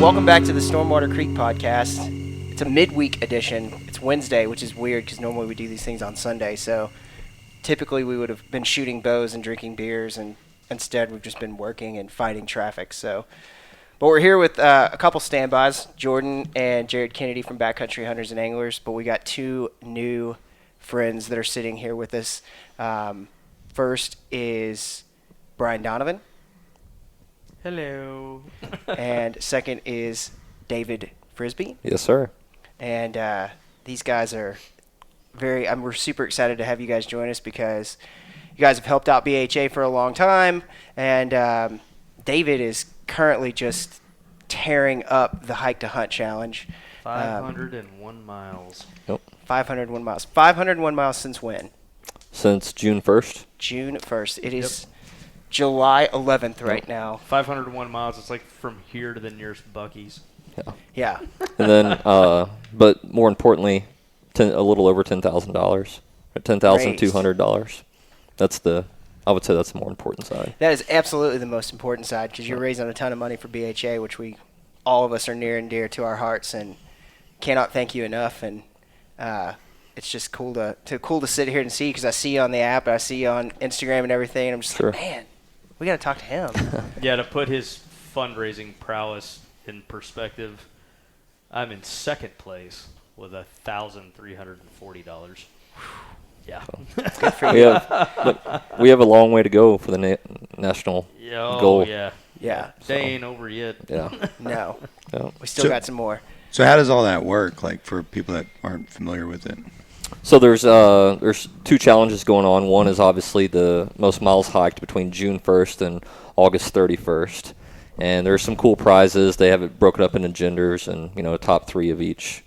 Welcome back to the Stormwater Creek podcast. It's a midweek edition. It's Wednesday, which is weird because normally we do these things on Sunday. So typically we would have been shooting bows and drinking beers, and instead we've just been working and fighting traffic. But we're here with a couple standbys, Jordan and Jared Kennedy from Backcountry Hunters and Anglers. But we got two new friends that are sitting here with us. First is Brian Donovan. Hello. And second is David Frisbe. Yes, sir. And these guys are we're super excited to have you guys join us because you guys have helped out BHA for a long time. And David is currently just tearing up the Hike to Hunt Challenge. 501 miles. Yep. 501 miles. 501 miles since when? Since June 1st. June 1st. It is July 11th right now. 501 miles. It's like from here to the nearest Buc-ee's. Yeah. And then, but more importantly, a little over $10,000, $10,200. I would say that's the more important side. That is absolutely the most important side because you're raising a ton of money for BHA, which all of us are near and dear to our hearts, and cannot thank you enough. And it's just cool to sit here and see because I see you on the app, I see you on Instagram and everything, and I'm just like, man, we got to talk to him. Yeah, to put his fundraising prowess in perspective, I'm in second place with $1,340. Yeah. Good for you. We have a long way to go for the national goal. Yeah. Yeah. They ain't over yet. Yeah. No. Yeah. We still got some more. So how does all that work, like for people that aren't familiar with it? So there's two challenges going on. One is obviously the most miles hiked between June 1st and August 31st. And there's some cool prizes. They have it broken up into genders and, top three of each,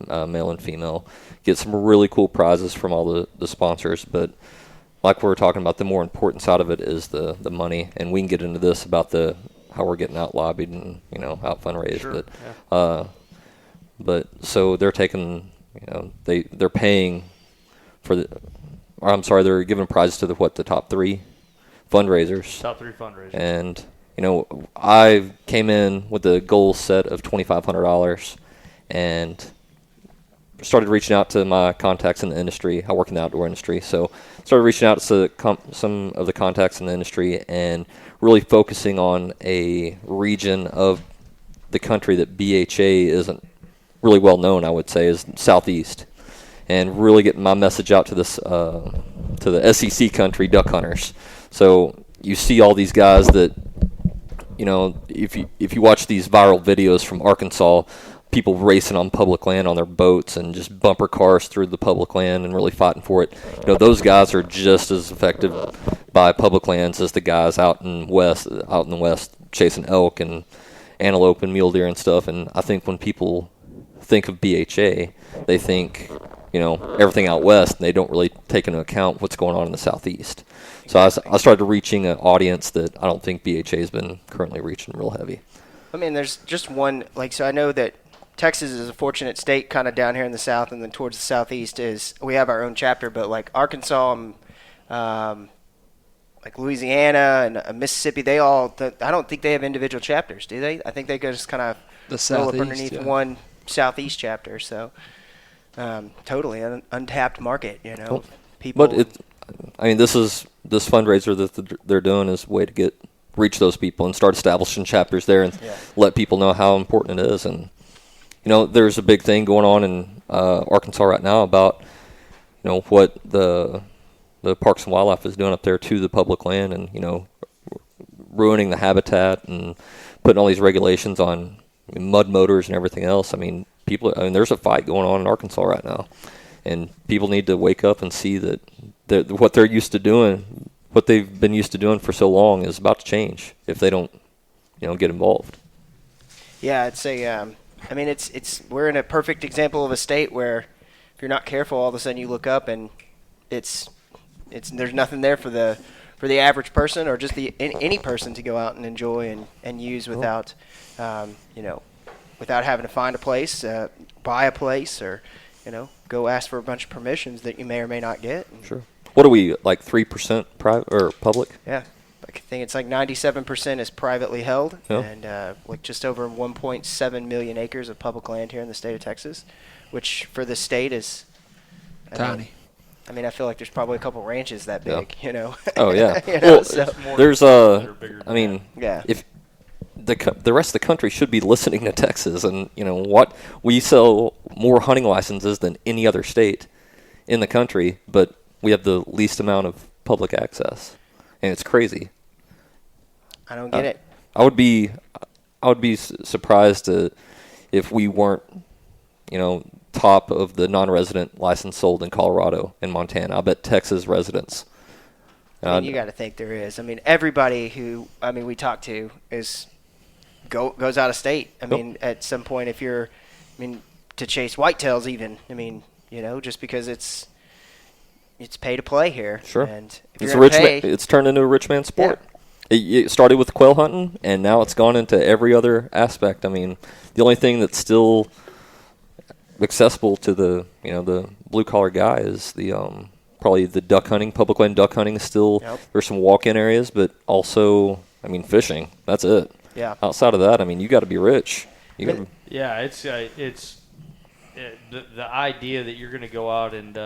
male and female. Get some really cool prizes from all the sponsors. But like we were talking about, the more important side of it is the money. And we can get into this about how we're getting out lobbied and, out fundraised. Sure. But so they're taking, they're paying for they're giving prizes to the top three fundraisers. Top three fundraisers. And, I came in with a goal set of $2,500 and started reaching out to my contacts in the industry. I work in the outdoor industry, so started reaching out to some of the contacts in the industry and really focusing on a region of the country that BHA isn't really well known, I would say, is Southeast, and really getting my message out to this to the SEC country duck hunters. So you see all these guys that, if you watch these viral videos from Arkansas, people racing on public land on their boats and just bumper cars through the public land and really fighting for it. Those guys are just as effective by public lands as the guys out in the west chasing elk and antelope and mule deer and stuff. And I think when people think of BHA, they think, everything out west, and they don't really take into account what's going on in the southeast. So I started reaching an audience that I don't think BHA has been currently reaching real heavy. I mean, there's just one, so I know that Texas is a fortunate state kind of down here in the south, and then towards the southeast we have our own chapter, but Arkansas and Louisiana and Mississippi, I don't think they have individual chapters, do they? I think they just kind of roll up underneath one southeast chapter, so totally an untapped market, people. But this fundraiser that they're doing is a way to reach those people and start establishing chapters there and let people know how important it is. And there's a big thing going on in Arkansas right now about what the Parks and Wildlife is doing up there to the public land, and ruining the habitat and putting all these regulations on mud motors and everything else. There's a fight going on in Arkansas right now, and people need to wake up and see that what they're used to doing, what they've been used to doing for so long, is about to change if they don't, get involved. Yeah, we're in a perfect example of a state where if you're not careful, all of a sudden you look up and there's nothing there for the average person or just any person to go out and enjoy and use without without having to find a place, buy a place, or go ask for a bunch of permissions that you may or may not get. Sure. What are we, 3% private or public? Yeah, I think it's like 97% is privately held, Yep. and like just over 1.7 million acres of public land here in the state of Texas, which for the state is Tiny. I mean, I feel like there's probably a couple ranches that Yeah. big, you know. Oh yeah. You know, Well, so- there's that are bigger I than mean, Yeah. if the rest of the country should be listening to Texas, and you know what, we sell more hunting licenses than any other state in the country, but we have the least amount of public access, and it's crazy. I don't get it. I would be surprised if we weren't, you know, top of the non-resident license sold in Colorado and Montana. I bet Texas residents. I mean, you got to think there is. I mean, everybody who we talk to goes out of state. I mean, at some point, if you're, to chase whitetails, even. I mean, you know, just because it's pay to play here. Sure. And if It's you're a gonna rich pay, it's turned into a rich man's sport. It started with quail hunting, and now it's gone into every other aspect. I mean, the only thing that's still accessible to the blue collar guy is the probably the duck hunting. Public land duck hunting is still there's some walk-in areas, but also fishing. That's it. Yeah. Outside of that, you got to be rich. Yeah, it's the idea that you're going to go out and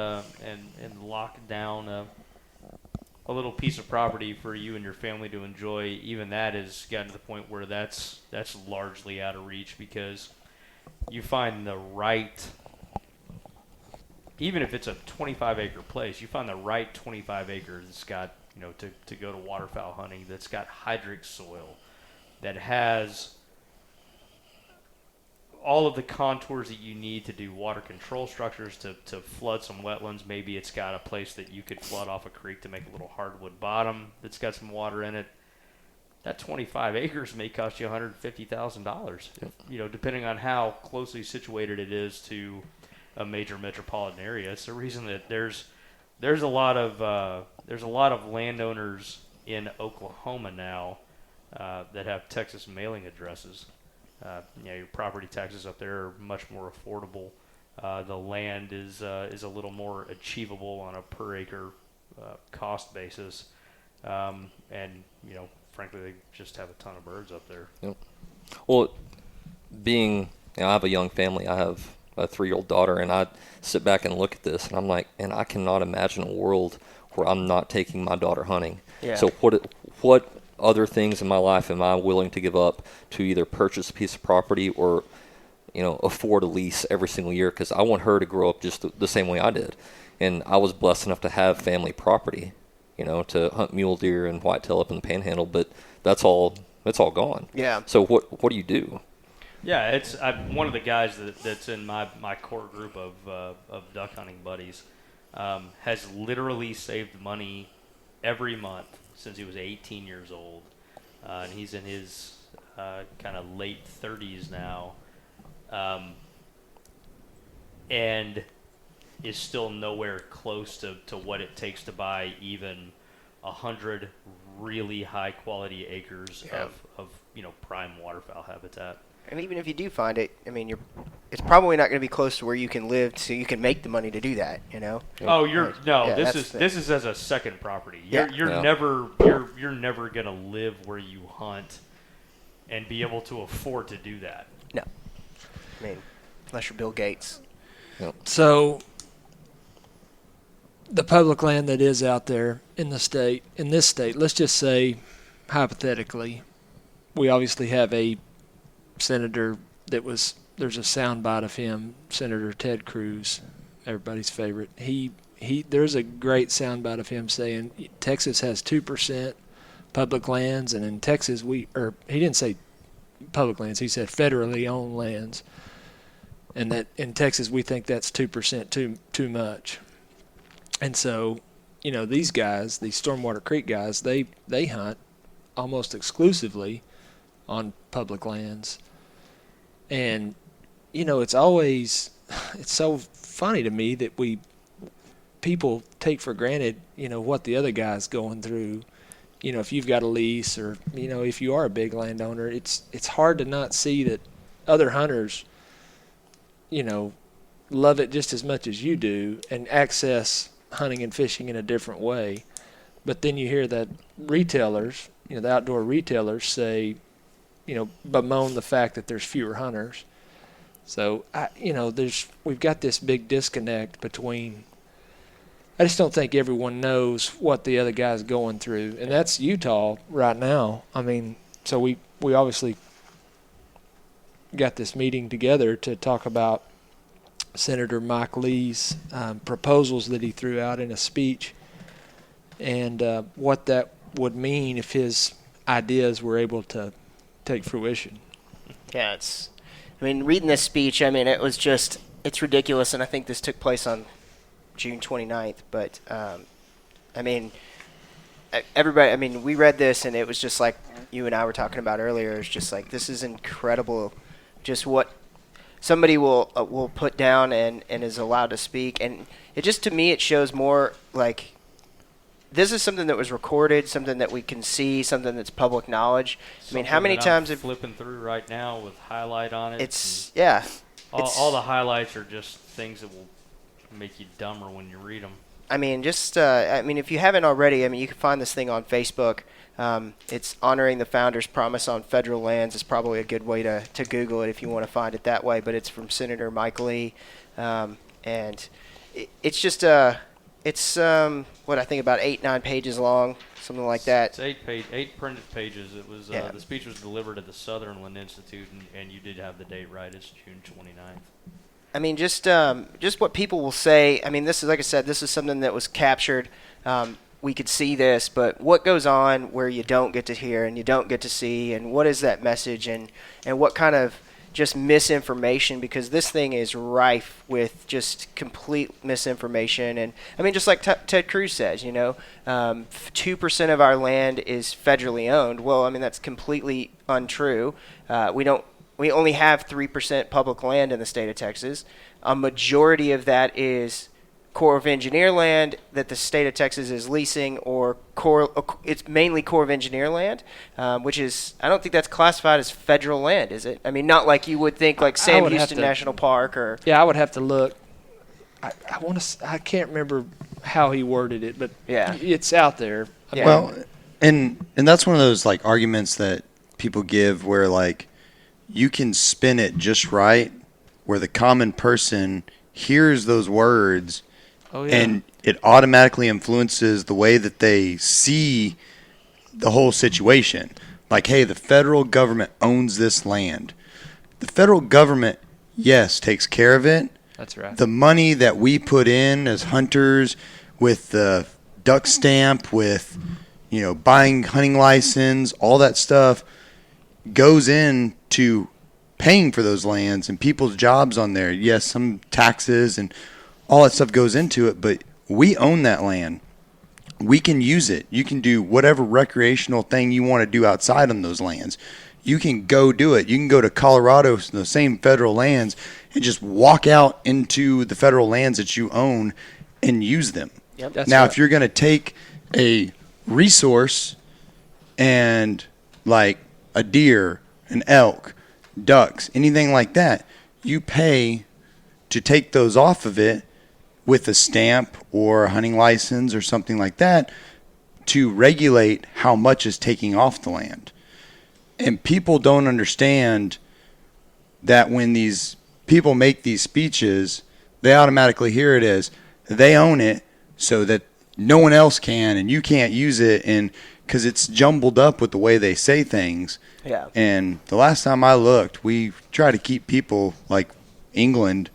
lock down a little piece of property for you and your family to enjoy. Even that has gotten to the point where that's largely out of reach, because you find the right, even if it's a 25-acre place, you find the right 25 acres that's got, to go to waterfowl hunting, that's got hydric soil, that has all of the contours that you need to do water control structures, to flood some wetlands. Maybe it's got a place that you could flood off a creek to make a little hardwood bottom that's got some water in it. That 25 acres may cost you $150,000, depending on how closely situated it is to a major metropolitan area. It's the reason that there's a lot of landowners in Oklahoma now that have Texas mailing addresses. Your property taxes up there are much more affordable. The land is a little more achievable on a per acre cost basis, and frankly, they just have a ton of birds up there. Yep. Well, I have a young family. I have a 3-year-old daughter, and I sit back and look at this, and I'm like, and I cannot imagine a world where I'm not taking my daughter hunting. Yeah. So what other things in my life am I willing to give up to either purchase a piece of property or, afford a lease every single year? Because I want her to grow up just the same way I did. And I was blessed enough to have family property, to hunt mule deer and whitetail up in the Panhandle, but that's all gone. Yeah. So what do you do? Yeah, I'm one of the guys that's in my core group of duck hunting buddies, has literally saved money every month since he was 18 years old, and he's in his kind of late 30s now, and is still nowhere close to what it takes to buy even 100 really high quality acres of prime waterfowl habitat. And even if you do find it, it's probably not going to be close to where you can live, so you can make the money to do that. Oh, this this is as a second property. You're Yeah. never going to live where you hunt and be able to afford to do that. No. Unless you're Bill Gates. So the public land that is out there in this state, let's just say, hypothetically, we obviously have a senator there's a soundbite of him, Senator Ted Cruz, everybody's favorite. There's a great soundbite of him saying Texas has 2% public lands, and in Texas he didn't say public lands, he said federally owned lands, and that in Texas we think that's 2% too much. And so, these guys, these Stormwater Creek guys, they hunt almost exclusively on public lands. And, it's so funny to me that people take for granted, what the other guy's going through. If you've got a lease or, if you are a big landowner, it's hard to not see that other hunters, love it just as much as you do and access hunting and fishing in a different way. But then you hear that retailers the outdoor retailers say, bemoan the fact that there's fewer hunters. So, we've got this big disconnect between. I just don't think everyone knows what the other guy's going through, and that's Utah right now. I mean, so we obviously got this meeting together to talk about Senator Mike Lee's proposals that he threw out in a speech, and what that would mean if his ideas were able to take fruition. Yeah, reading this speech, it's ridiculous, and I think this took place on June 29th, but, everybody, we read this, and it was just like you and I were talking about earlier. It's just like, this is incredible, just what somebody will put down and is allowed to speak, and it just, to me, it shows more, like, this is something that was recorded, something that we can see, something that's public knowledge. How many times I'm flipping through right now with highlight on it? All the highlights are just things that will make you dumber when you read them. If you haven't already, you can find this thing on Facebook. It's honoring the founders' promise on federal lands. It's probably a good way to Google it if you want to find it that way. But it's from Senator Mike Lee, and it's just it's what I think about 8-9 pages long, something like that. It's 8 printed pages. It was the speech was delivered at the Sutherland Institute, and you did have the date right. It's June 29th. Just what people will say. This is, like I said, this is something that was captured. We could see this, but what goes on where you don't get to hear and you don't get to see, and what is that message, and what kind of just misinformation, because this thing is rife with just complete misinformation. And just like Ted Cruz says, 2% of our land is federally owned. Well, that's completely untrue. We only have 3% public land in the state of Texas. A majority of that is Corps of Engineer land that the state of Texas is leasing, or it's mainly Corps of Engineer land, which is, I don't think that's classified as federal land, is it? Not like you would think, like Sam Houston National Park or. Yeah, I would have to look. I can't remember how he worded it, but it's out there. Well, and that's one of those like arguments that people give where like you can spin it just right, where the common person hears those words. And it automatically influences the way that they see the whole situation. Like, hey, the federal government owns this land. The federal government, yes, takes care of it. That's right. The money that we put in as hunters with the duck stamp, with, buying hunting license, all that stuff goes into paying for those lands and people's jobs on there. Yes, some taxes and all that stuff goes into it, but we own that land. We can use it. You can do whatever recreational thing you want to do outside on those lands. You can go do it. You can go to Colorado, the same federal lands, and just walk out into the federal lands that you own and use them. Yep. Now, if you're going to take a resource and like a deer, an elk, ducks, anything like that, you pay to take those off of it with a stamp or a hunting license or something like that to regulate how much is taking off the land. And people don't understand that when these people make these speeches, they automatically hear it as they own it so that no one else can and you can't use it, and because it's jumbled up with the way they say things. Yeah. And the last time I looked, we try to keep people like England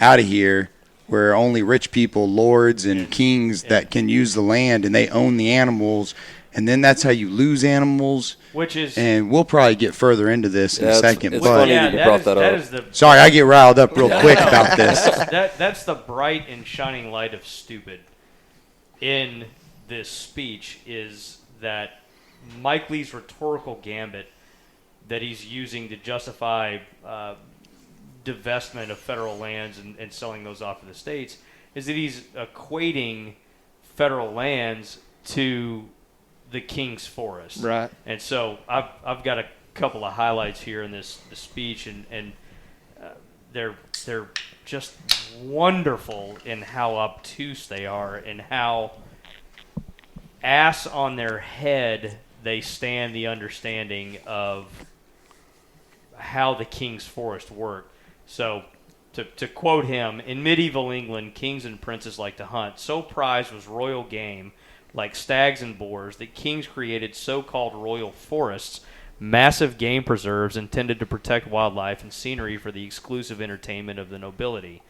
out of here, where only rich people, lords and kings that can use the land and they own the animals, and then that's how you lose animals. And we'll probably get further into this in a second. It's funny that you brought that up. Sorry, I get riled up real quick about this. That's the bright and shining light of stupid in this speech, is that Mike Lee's rhetorical gambit that he's using to justify divestment of federal lands and selling those off to the states is that he's equating federal lands to the king's forest. Right. And so I've got a couple of highlights here in this speech, and they're just wonderful in how obtuse they are and how ass on their head they stand the understanding of how the king's forest worked. So, to quote him, in medieval England, kings and princes liked to hunt. So prized was royal game, like stags and boars, that kings created so-called royal forests, massive game preserves intended to protect wildlife and scenery for the exclusive entertainment of the nobility.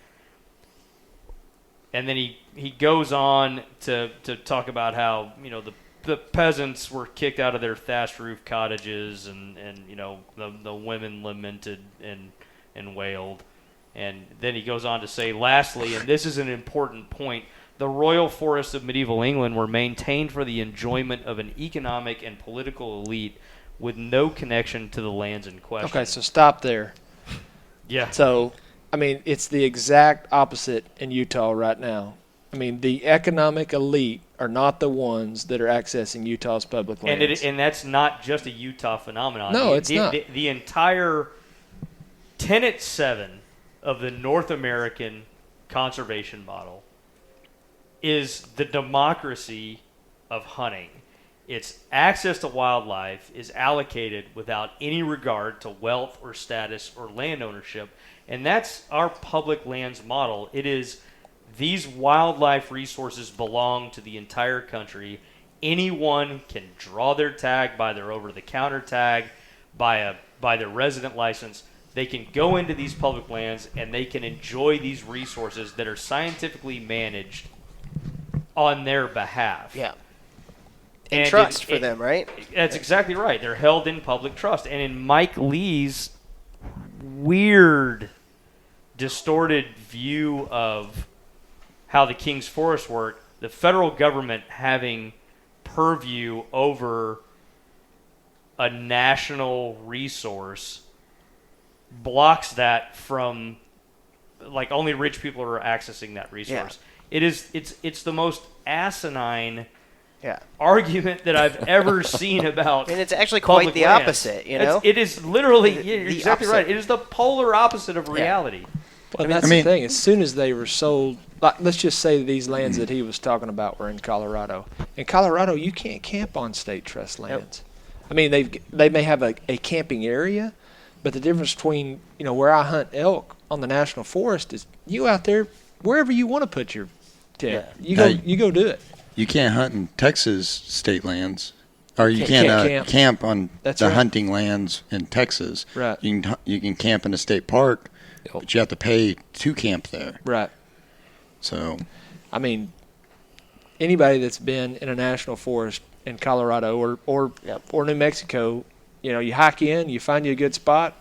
And then he goes on to talk about how, you know, the peasants were kicked out of their thatched roof cottages, and you know, the women lamented and wailed. And then he goes on to say, lastly, and this is an important point, the royal forests of medieval England were maintained for the enjoyment of an economic and political elite with no connection to the lands in question. Okay, so stop there. Yeah. So, I mean, it's the exact opposite in Utah right now. I mean, the economic elite are not the ones that are accessing Utah's public lands. And that's not just a Utah phenomenon. No, it's not. The entire Tenet 7 of the North American conservation model is the democracy of hunting. Its access to wildlife is allocated without any regard to wealth or status or land ownership. And that's our public lands model. It is these wildlife resources belong to the entire country. Anyone can draw their tag, buy their over-the-counter tag, buy their resident license. They can go into these public lands and they can enjoy these resources that are scientifically managed on their behalf. Yeah. In trust for them, right? That's exactly right. They're held in public trust. And in Mike Lee's weird, distorted view of how the King's Forest worked, the federal government having purview over a national resource blocks that from, like, only rich people are accessing that resource. Yeah. It's the most asinine argument that I've ever seen about. And it's actually quite the opposite, you know? It is literally, you're exactly right. It is the polar opposite of reality. Well, that's the thing. As soon as they were sold, like, let's just say these lands that he was talking about were in Colorado. In Colorado, you can't camp on state trust lands. Yep. I mean, they may have a camping area, but the difference between, you know, where I hunt elk on the national forest is you out there wherever you want to put your tent. Yeah. You go do it. You can't hunt in Texas state lands, or you can't camp on hunting lands in Texas. Right. You can camp in a state park, but you have to pay to camp there. Right. So, I mean, anybody that's been in a national forest in Colorado or New Mexico, you know, you hike in, you find you a good spot.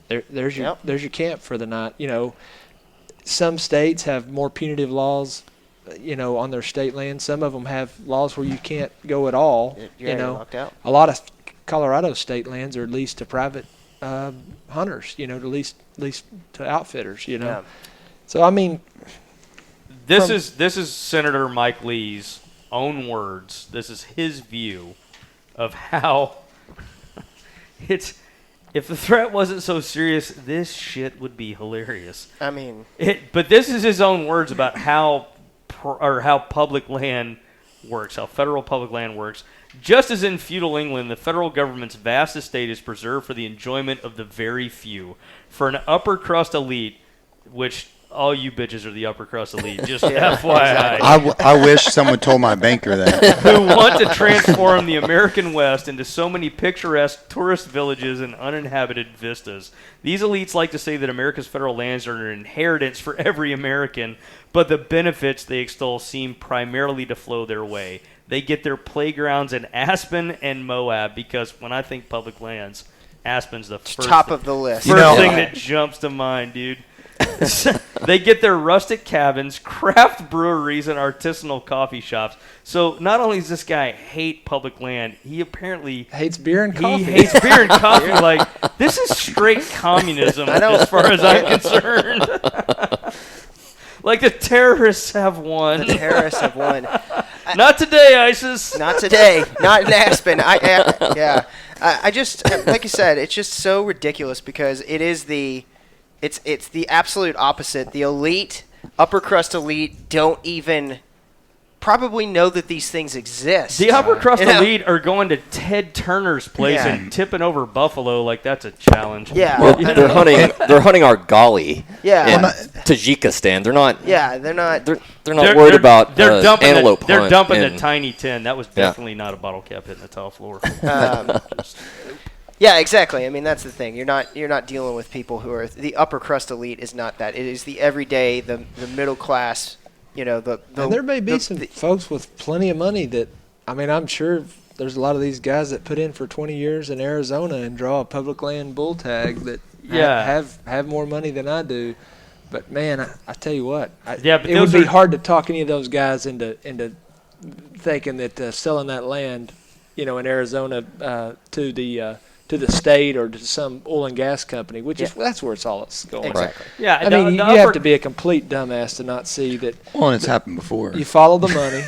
There's your camp for the night. You know, some states have more punitive laws, you know, on their state land. Some of them have laws where you can't go at all. You're locked out. A lot of Colorado state lands are leased to private hunters. You know, to lease to outfitters. You know, yeah. So I mean, this is Senator Mike Lee's own words. This is his view of how it's. If the threat wasn't so serious, this shit would be hilarious. I mean, but this is his own words about how public land works, how federal public land works. Just as in feudal England, the federal government's vast estate is preserved for the enjoyment of the very few. For an upper crust elite, which all you bitches are the upper crust elite, just FYI. I wish someone told my banker that. Who want to transform the American West into so many picturesque tourist villages and uninhabited vistas. These elites like to say that America's federal lands are an inheritance for every American, but the benefits they extol seem primarily to flow their way. They get their playgrounds in Aspen and Moab, because when I think public lands, Aspen's the first top of the list. First thing that jumps to mind, dude. They get their rustic cabins, craft breweries, and artisanal coffee shops. So not only does this guy hate public land, he apparently hates beer and coffee. He hates beer and coffee. Like, this is straight communism as far as I'm concerned. Like, the terrorists have won. The terrorists have won. Not today, ISIS. Not today. Not in Aspen. I just, like you said, it's just so ridiculous because it is It's the absolute opposite. The elite, upper crust elite, don't even probably know that these things exist. The upper crust You know? elite are going to Ted Turner's place Yeah. and tipping over buffalo like that's a challenge. Yeah. Well, they're hunting our golly Yeah. in Well, Tajikistan. They're not. Yeah, they're not. They're not worried about dumping antelope They're hunt dumping and- the tiny tin. That was definitely not a bottle cap hitting the tile floor. Yeah, exactly. I mean, that's the thing. You're not dealing with people who are the upper crust elite. Is not that. It is the everyday, the middle class. You know, And there may be some folks with plenty of money that, I mean, I'm sure there's a lot of these guys that put in for 20 years in Arizona and draw a public land bull tag that have more money than I do. But man, I tell you what, it would be hard to talk any of those guys into thinking that selling that land, you know, in Arizona to the state or to some oil and gas company, which is that's where it's going. Exactly. Yeah, I mean, you have to be a complete dumbass to not see that. Well, and it's happened before. You follow the money.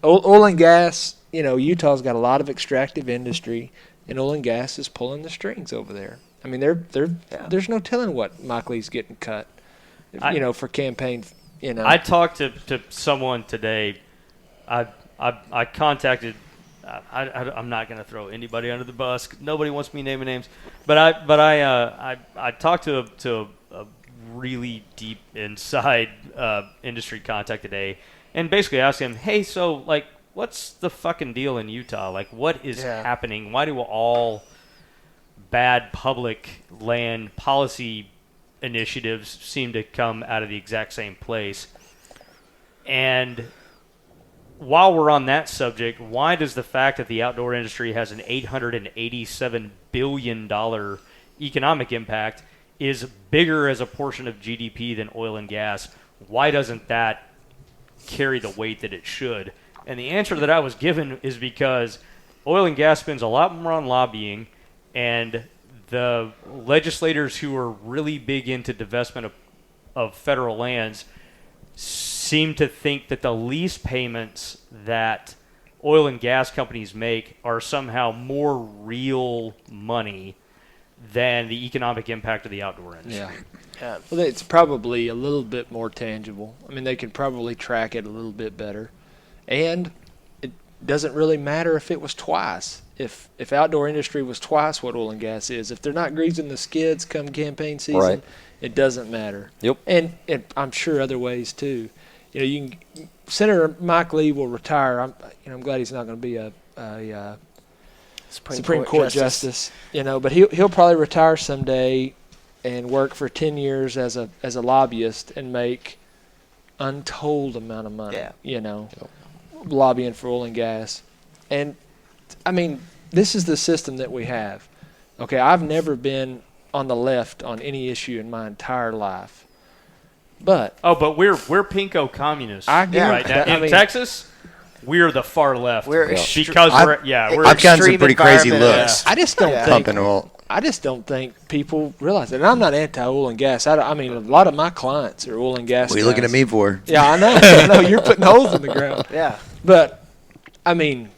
Oil and gas, you know, Utah's got a lot of extractive industry, and oil and gas is pulling the strings over there. I mean, there's no telling what Mike Lee's getting cut, you know, for campaign. You know, I talked to someone today. I contacted. I'm not going to throw anybody under the bus. Nobody wants me naming names, but I talked to a really deep inside industry contact today, and basically asked him, hey, so like, what's the fucking deal in Utah? Like, what is happening? Why do all bad public land policy initiatives seem to come out of the exact same place? And while we're on that subject, why does the fact that the outdoor industry has an $887 billion economic impact is bigger as a portion of GDP than oil and gas, why doesn't that carry the weight that it should? And the answer that I was given is because oil and gas spends a lot more on lobbying, and the legislators who are really big into divestment of federal lands seem to think that the lease payments that oil and gas companies make are somehow more real money than the economic impact of the outdoor industry. Yeah. Well, it's probably a little bit more tangible. I mean, they could probably track it a little bit better. And it doesn't really matter if it was twice. If outdoor industry was twice what oil and gas is, if they're not greasing the skids come campaign season, it doesn't matter. Yep. And I'm sure other ways too. You know, Senator Mike Lee will retire. I'm glad he's not going to be a Supreme Court justice. You know, but he'll probably retire someday and work for 10 years as a lobbyist and make untold amount of money. Yeah. You know, lobbying for oil and gas. And I mean, this is the system that we have. Okay, I've never been on the left on any issue in my entire life. But we're pinko communists. I get right now. In Texas, we're the far left. We're I've gotten some pretty crazy looks. I just don't think pumping oil. I just don't think people realize it. And I'm not anti-oil and gas. I mean, a lot of my clients are oil and gas What are you guys. looking at me for? Yeah, I know. I know. You're putting holes in the ground. Yeah. But, I mean,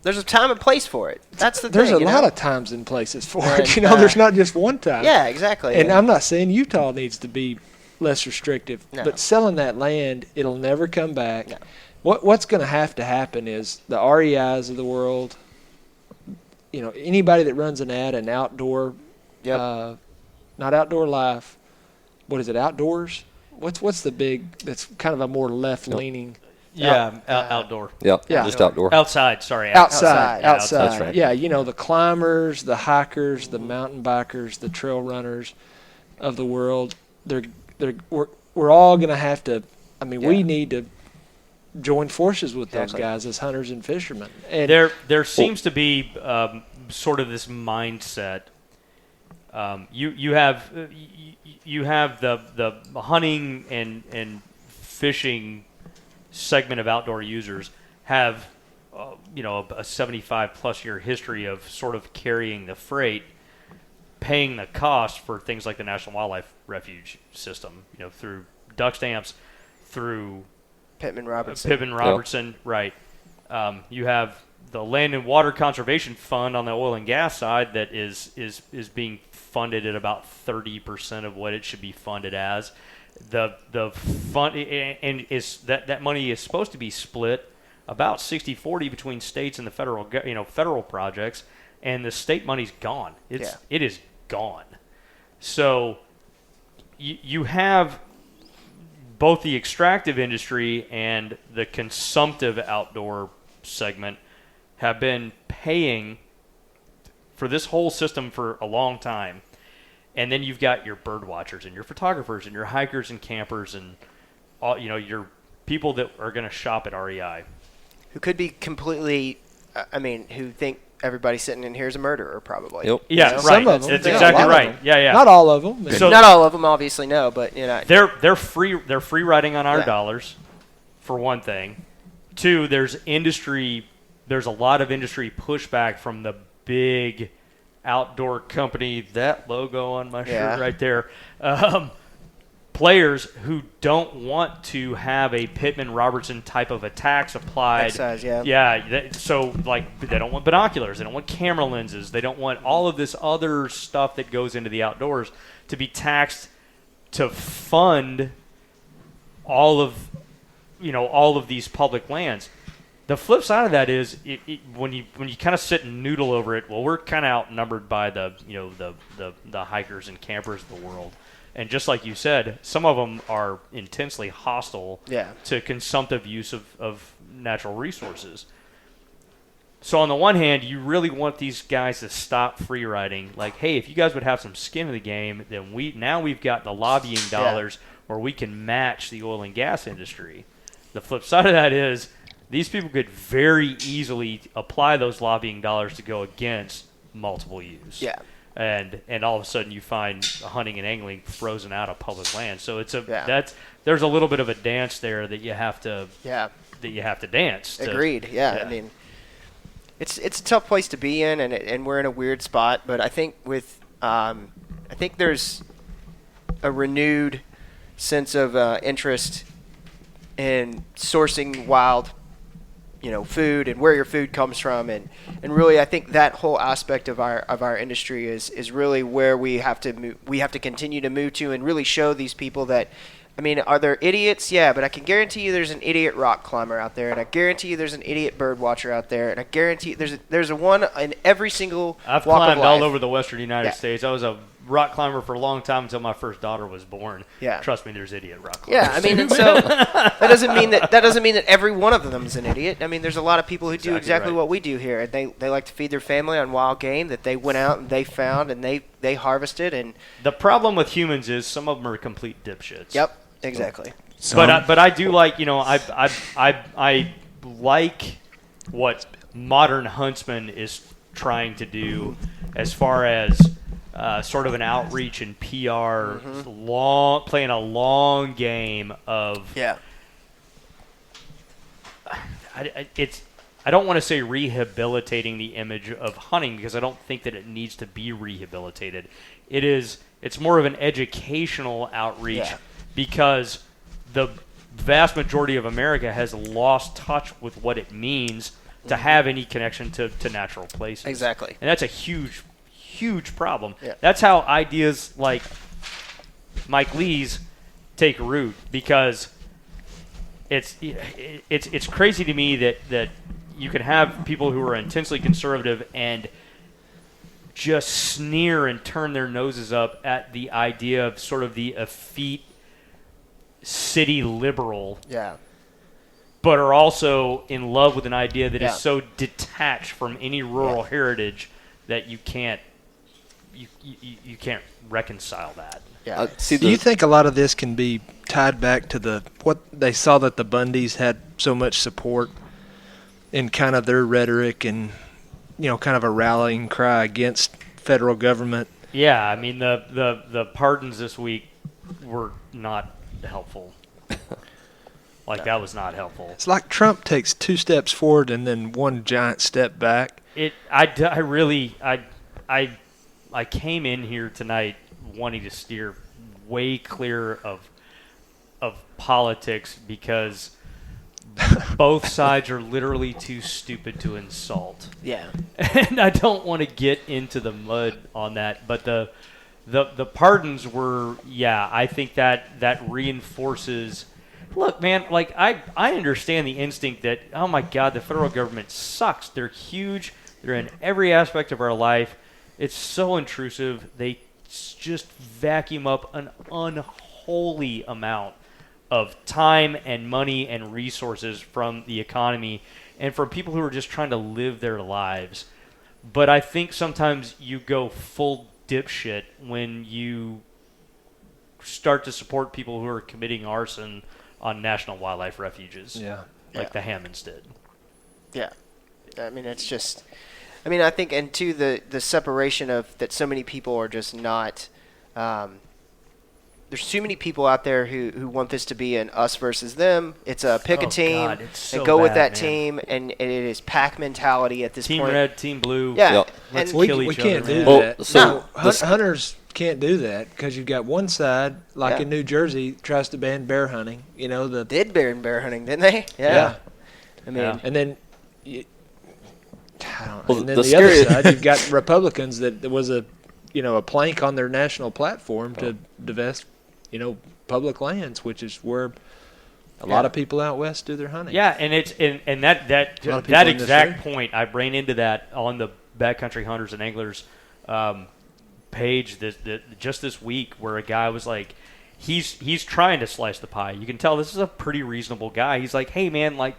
there's a time and place for it. That's the there's thing. There's a lot of times and places for it. You know, there's not just one time. Yeah, exactly. And I'm not saying Utah needs to be less restrictive. No. But selling that land, it'll never come back. No. What's going to happen is the REIs of the world, you know, anybody that runs an ad in outdoor, not Outdoor Life, what is it, Outdoors? What's the big, that's kind of a more left-leaning. Outdoor. Yep, just outdoor. Outside, sorry. Outside. That's right. Yeah, you know, the climbers, the hikers, the mountain bikers, the trail runners of the world, we're all going to have to, I mean, we need to join forces with those guys as hunters and fishermen. And there seems to be sort of this mindset. You have the hunting and fishing segment of outdoor users have a 75 plus year history of sort of carrying the freight, paying the cost for things like the National Wildlife Refuge system, you know, through duck stamps, through Pittman Robertson. Right. You have the Land and Water Conservation Fund on the oil and gas side that is being funded at about 30% of what it should be funded as. the fund and is that money is supposed to be split about 60-40 between states and the federal projects, and the state money's gone. It is gone. So you have both the extractive industry and the consumptive outdoor segment have been paying for this whole system for a long time. And then you've got your bird watchers and your photographers and your hikers and campers and all, your people that are going to shop at REI. Who could be completely, who think everybody sitting in here is a murderer, probably. Yep. Yeah, right. Some of them. That's Yeah, exactly a lot of right. them. Yeah. Not all of them. So not all of them, obviously, no, but they're free riding on our Yeah. dollars, for one thing. Two, there's a lot of industry pushback from the big outdoor company, that logo on my shirt right there, players who don't want to have a Pittman-Robertson type of a tax applied. Excise, yeah. Yeah, so they don't want binoculars, they don't want camera lenses, they don't want all of this other stuff that goes into the outdoors to be taxed to fund all of these public lands. The flip side of that is when you kind of sit and noodle over it. Well, we're kind of outnumbered by the hikers and campers of the world, and just like you said, some of them are intensely hostile to consumptive use of natural resources. So on the one hand, you really want these guys to stop free riding. Like, hey, if you guys would have some skin in the game, then we've got the lobbying dollars where we can match the oil and gas industry. The flip side of that is these people could very easily apply those lobbying dollars to go against multiple use. Yeah. And all of a sudden you find hunting and angling frozen out of public land. So there's a little bit of a dance there that you have to dance. Agreed. Yeah. It's a tough place to be in, and we're in a weird spot. But I think I think there's a renewed sense of interest in sourcing wild, food and where your food comes from, and really I think that whole aspect of our industry is really where we have to continue to move to and really show these people that. Are there idiots? Yeah, but I can guarantee you there's an idiot rock climber out there, and I guarantee you there's an idiot bird watcher out there, and I guarantee there's a one in every single I've walk climbed of life. all over the western United States. I was a rock climber for a long time until my first daughter was born. Yeah. Trust me, there's idiot rock climbers. Yeah, and so that doesn't mean that every one of them is an idiot. There's a lot of people who do exactly what we do here, and they like to feed their family on wild game that they went out and they found and they harvested. And the problem with humans is some of them are complete dipshits. Yep, exactly. But I do like I like what modern huntsman is trying to do as far as sort of an outreach and PR, playing a long game of. Yeah. I don't want to say rehabilitating the image of hunting because I don't think that it needs to be rehabilitated. It's more of an educational outreach because the vast majority of America has lost touch with what it means to have any connection to natural places. Exactly. And that's a huge problem. Yeah. That's how ideas like Mike Lee's take root, because it's crazy to me that you can have people who are intensely conservative and just sneer and turn their noses up at the idea of sort of the effete city liberal, but are also in love with an idea that is so detached from any rural heritage that you can't reconcile that. Yeah. Do you think a lot of this can be tied back to what they saw that the Bundys had so much support in kind of their rhetoric and kind of a rallying cry against federal government? Yeah, the pardons this week were not helpful. That was not helpful. It's like Trump takes 2 steps forward and then 1 giant step back. I came in here tonight wanting to steer way clear of politics because both sides are literally too stupid to insult. Yeah. And I don't want to get into the mud on that, but The pardons were, I think that reinforces. Look, man, like I understand the instinct that, oh my God, the federal government sucks. They're huge. They're in every aspect of our life. It's so intrusive. They just vacuum up an unholy amount of time and money and resources from the economy and from people who are just trying to live their lives. But I think sometimes you go full dipshit when you start to support people who are committing arson on national wildlife refuges. Like the Hammonds did. Yeah. I mean, it's just... I mean, I think, and to the separation of that so many people are just not... there's too many people out there who want this to be an us versus them. It's a pick a team so and go with that man. team, and it is pack mentality at this Team point. red, team blue. Yeah. Yep. Let's And kill we each can't other, do man. Well, that. so this- Hunters can't do that because you've got one side, like Yeah. in New Jersey, tries to ban bear hunting. Did bear hunting, didn't they? Yeah. I mean, Yeah. And then, Well, and then the the other scary- side, you've got Republicans that there was a plank on their national platform to divest, public lands, which is where a lot of people out west do their hunting. Yeah, and it's and that A lot of people that in this exact area. point, I ran into that on the Backcountry Hunters and Anglers page just this week, where a guy was like, he's trying to slice the pie. You can tell this is a pretty reasonable guy. He's like, hey man, like,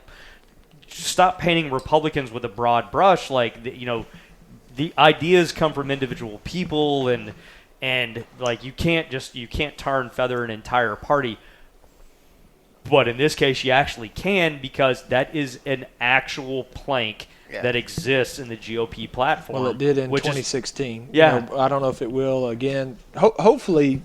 stop painting Republicans with a broad brush. Like, the ideas come from individual people, and like you can't tar and feather an entire party. But in this case, you actually can, because that is an actual plank that exists in the GOP platform. Well, it did in which is- 2016. Yeah. I don't know if it will again. Hopefully,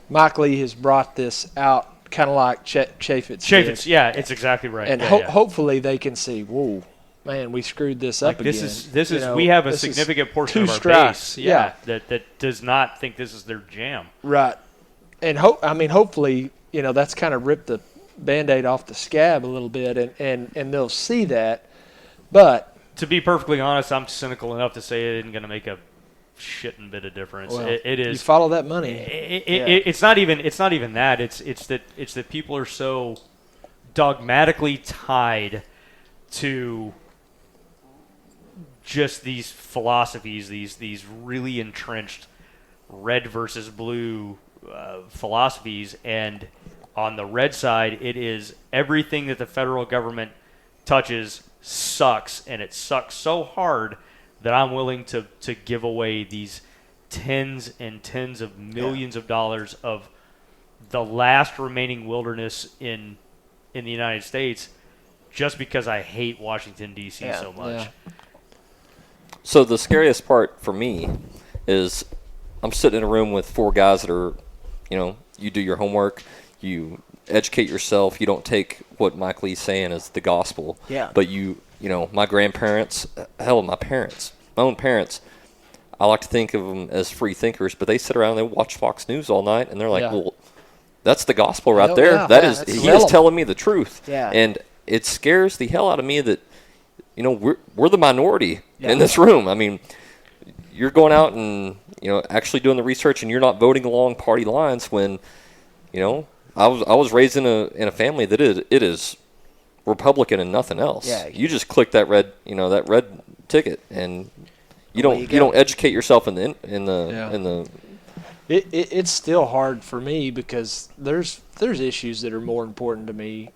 Mike Lee has brought this out, kind of like Chaffetz did. yeah, it's exactly right. And Yeah, yeah. hopefully they can see, whoa, man, we screwed this up Like this again. is we have a this is significant portion of two our strikes. base, that does not think this is their jam. Right. And hopefully, that's kind of ripped the Band-Aid off the scab a little bit, and they'll see that. But To be perfectly honest, I'm cynical enough to say it isn't going to make a shitting bit of difference. well, It you is. follow that money. It's not even that. It's that people are so dogmatically tied to just these philosophies, these really entrenched red versus blue philosophies, and on the red side, it is everything that the federal government touches sucks, and it sucks so hard that I'm willing to give away these tens and tens of millions of dollars of the last remaining wilderness in the United States just because I hate Washington, D.C. so much. Yeah. So the scariest part for me is I'm sitting in a room with four guys that are, you do your homework, you educate yourself, you don't take what Mike Lee's saying as the gospel. Yeah. But my grandparents, hell, my own parents, I like to think of them as free thinkers, but they sit around and they watch Fox News all night, and they're like, well, that's the gospel right there. Yeah, That that's he is telling me the truth. Yeah. And it scares the hell out of me that, we're the minority in this room. I mean, you're going out and, actually doing the research, and you're not voting along party lines when, I was raised in a family that it is Republican and nothing else. Yeah. You just click that red ticket, and you don't educate yourself in the It's still hard for me because there's issues that are more important to me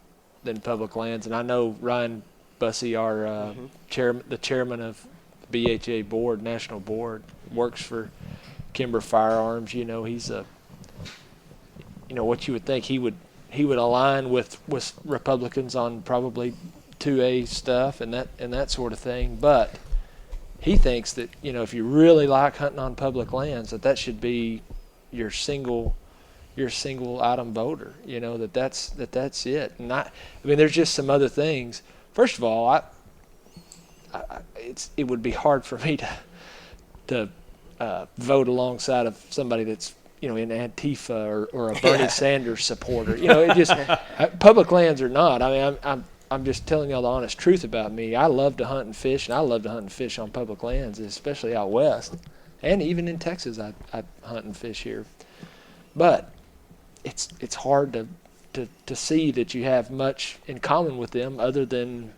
than public lands, and I know Ryan Bussey, our the chairman of BHA board, national board, works for Kimber Firearms. He's a what you would think he would align with Republicans on probably 2A stuff and that sort of thing, but he thinks that if you really like hunting on public lands, that should be your single item voter. That's it. And there's just some other things. First of all, it would be hard for me to vote alongside of somebody that's in Antifa or a Bernie Sanders supporter. It just public lands or not. I'm just telling y'all the honest truth about me. I love to hunt and fish, and I love to hunt and fish on public lands, especially out west. and even in Texas, I hunt and fish here. But it's hard to see that you have much in common with them other than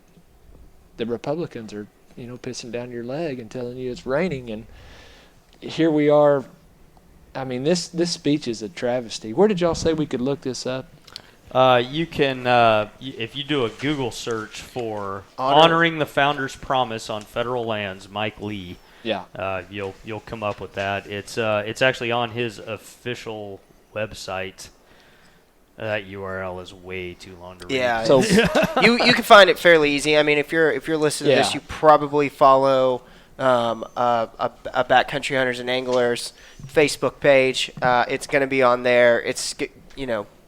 the Republicans are, pissing down your leg and telling you it's raining. And here we are. I mean, this speech is a travesty. Where did y'all say we could look this up? You can, if you do a Google search for honoring the founder's promise on federal lands, Mike Lee. Yeah. You'll come up with that. It's actually on his official website. That URL is way too long to read. Yeah. So you can find it fairly easy. I mean, if you're listening to this, Yeah. you probably follow a Backcountry Hunters and Anglers Facebook page. It's going to be on there. It's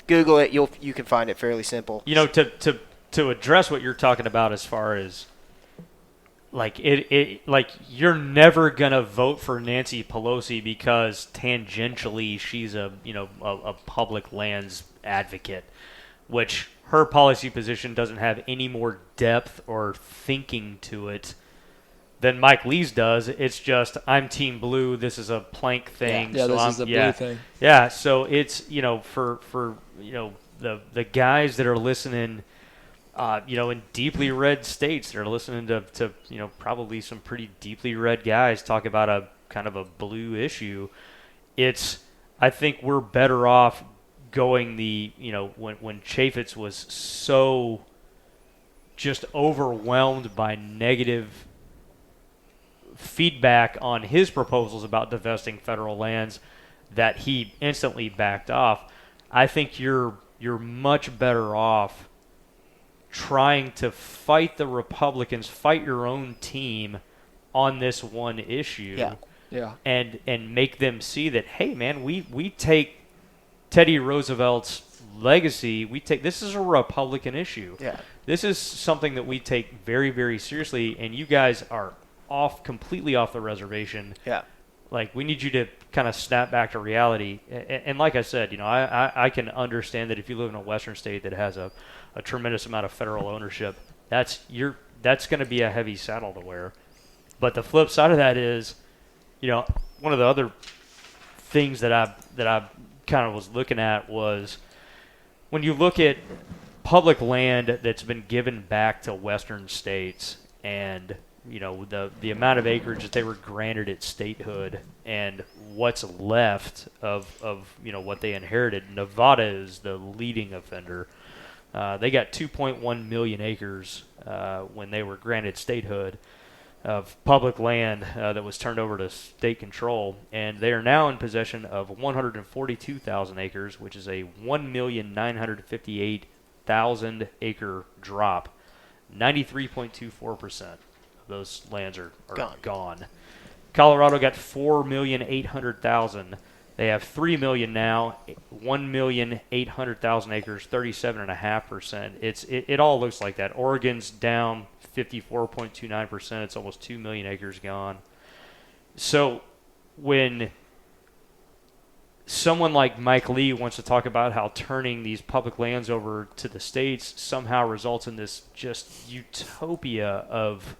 Google it. You can find it fairly simple. To address what you're talking about as far as like you're never gonna vote for Nancy Pelosi because tangentially she's a public lands advocate, which her policy position doesn't have any more depth or thinking to it than Mike Lee's does. It's just, I'm Team Blue. This is a plank thing. Yeah, so this is the blue thing. Yeah, so it's for the guys that are listening, in deeply red states, they're listening to probably some pretty deeply red guys talk about a kind of a blue issue. I think we're better off going when Chaffetz was so just overwhelmed by negative feedback on his proposals about divesting federal lands that he instantly backed off. I think you're much better off trying to fight the Republicans, fight your own team on this one issue. Yeah. And make them see that, hey man, we take Teddy Roosevelt's legacy, this is a Republican issue. Yeah. This is something that we take very, very seriously, and you guys are completely off the reservation. Yeah. Like, we need you to kind of snap back to reality. And like I said, I can understand that if you live in a western state that has a tremendous amount of federal ownership, that's going to be a heavy saddle to wear. But the flip side of that is, one of the other things that I kind of was looking at was when you look at public land that's been given back to western states and the amount of acreage that they were granted at statehood and what's left of what they inherited. Nevada is the leading offender. They got 2.1 million acres when they were granted statehood of public land that was turned over to state control, and they are now in possession of 142,000 acres, which is a 1,958,000 acre drop. 93.24% of those lands are gone. Colorado got 4,800,000. They have 3 million now, 1,800,000 acres, 37.5%. It all looks like that. Oregon's down 54.29%. It's almost 2 million acres gone. So when someone like Mike Lee wants to talk about how turning these public lands over to the states somehow results in this just utopia of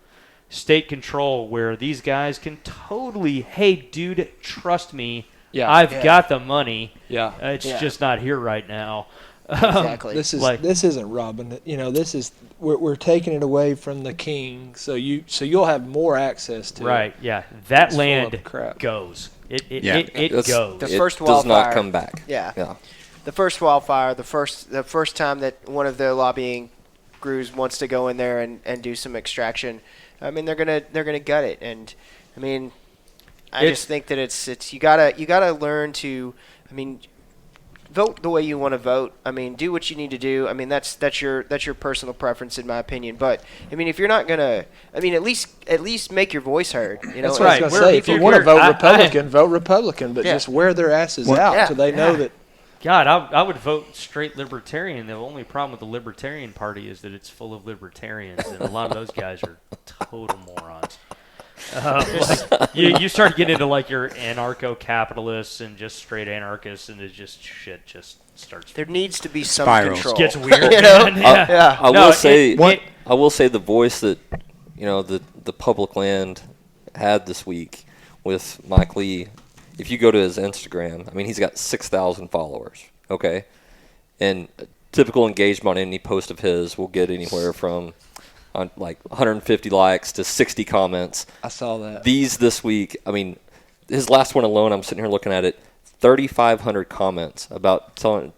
state control where these guys can totally, hey, dude, trust me, I've got the money. Yeah. It's just not here right now. Exactly. This isn't robbing. This is we're taking it away from the king, so you'll have more access to it. Right. Yeah. That It's land full of crap. goes. It It's- goes. The first does wildfire not come back. Yeah. The first wildfire, the first time that one of the lobbying crews wants to go in there and do some extraction, I mean they're gonna gut it, and I mean I just think that it's you gotta learn to, I mean, vote the way you want to vote. I mean, do what you need to do. I mean, that's your personal preference, in my opinion. But I mean, if you're not gonna, I mean, at least make your voice heard. That's what right. I was gonna say. If you want to vote Republican, vote Republican, but just wear their asses out so they know that. God, I would vote straight libertarian. The only problem with the Libertarian Party is that it's full of libertarians, and a lot of those guys are total morons. You start getting into like your anarcho-capitalists and just straight anarchists, and it just shit just starts. There needs to be some Spirals. control. Gets weird. I will say the voice that the public land had this week with Mike Lee, if you go to his Instagram, I mean, he's got 6,000 followers, okay? And typical engagement on any post of his will get anywhere from like 150 likes to 60 comments. I saw that. This week, I mean, his last one alone, I'm sitting here looking at it, 3,500 comments about telling him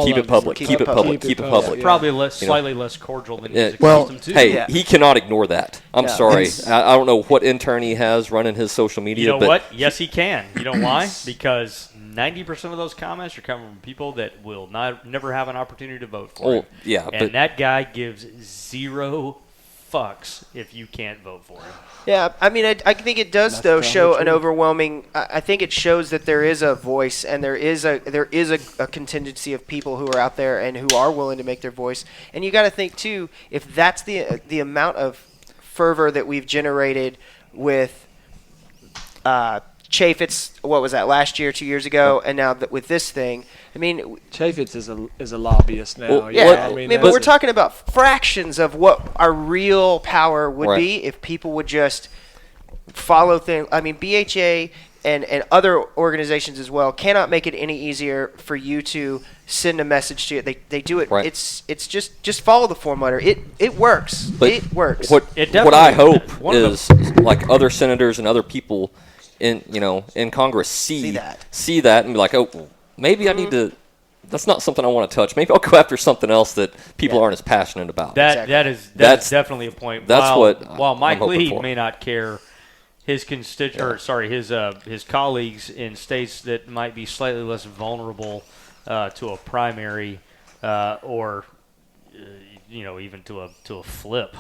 keep it public, keep it public, keep it public. Yeah. Probably slightly less cordial than he's well, accustomed to. Hey, he cannot ignore that. I'm sorry. I don't know what intern he has running his social media. You know what? Yes, he can. You know why? Because 90% of those comments are coming from people that will never have an opportunity to vote for him. Yeah, and that guy gives zero fucks if you can't vote for him. Yeah, I mean, I think it does though show an overwhelming. I think it shows that there is a voice and there is a contingency of people who are out there and who are willing to make their voice. And you got to think too, if that's the amount of fervor that we've generated with Chaffetz, what was that, last year, 2 years ago, and now with this thing, I mean, Chaffetz is a lobbyist now. Well, yeah, I mean, but we're talking about fractions of what our real power would be if people would just follow things. I mean, BHA and other organizations as well cannot make it any easier for you to send a message to you. They do it. Right. It's just follow the form letter. It works. But it works. What definitely- I hope one of is like other senators and other people in Congress see that and be like, oh, well, maybe I need to. That's not something I want to touch. Maybe I'll go after something else that people aren't as passionate about. That's definitely a point. While Mike Lee may not care, his his colleagues in states that might be slightly less vulnerable to a primary or even to a flip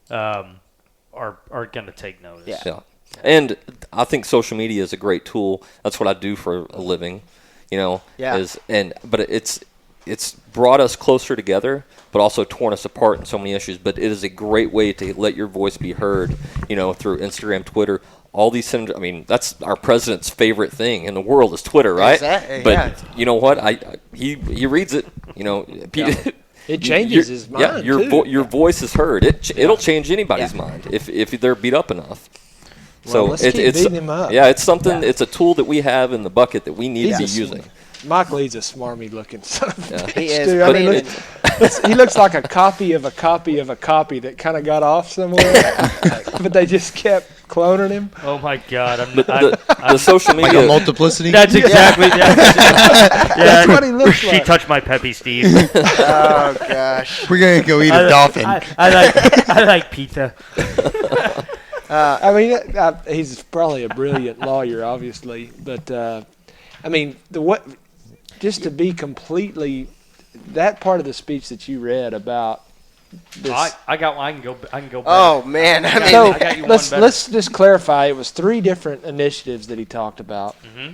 are going to take notice. Yeah. And I think social media is a great tool. That's what I do for a living, but it's brought us closer together, but also torn us apart in so many issues. But it is a great way to let your voice be heard, through Instagram, Twitter. All these senators, I mean, that's our president's favorite thing in the world is Twitter, right? Exactly, but yeah. you know what? He reads it, It changes his mind. Yeah, your voice is heard. It'll change anybody's mind if they're beat up enough. So let's keep beating him up. Yeah, it's something. Yeah. It's a tool that we have in the bucket that we need to be using. Mike Lee's a smarmy-looking son of a bitch, He is. dude. I mean, he looks like a copy of a copy of a copy that kind of got off somewhere, but they just kept cloning him. Oh my God! The social media like a multiplicity. That's exactly that. That's what he looks like. She touched my peppy, Steve. Oh gosh. We're gonna go eat a dolphin. I like pizza. I mean, he's probably a brilliant lawyer, obviously, but I mean, just to be completely that part of the speech that you read about this. I can go back. Oh man, I mean, So I got you one better. let's just clarify. It was 3 different initiatives that he talked about. Mm-hmm.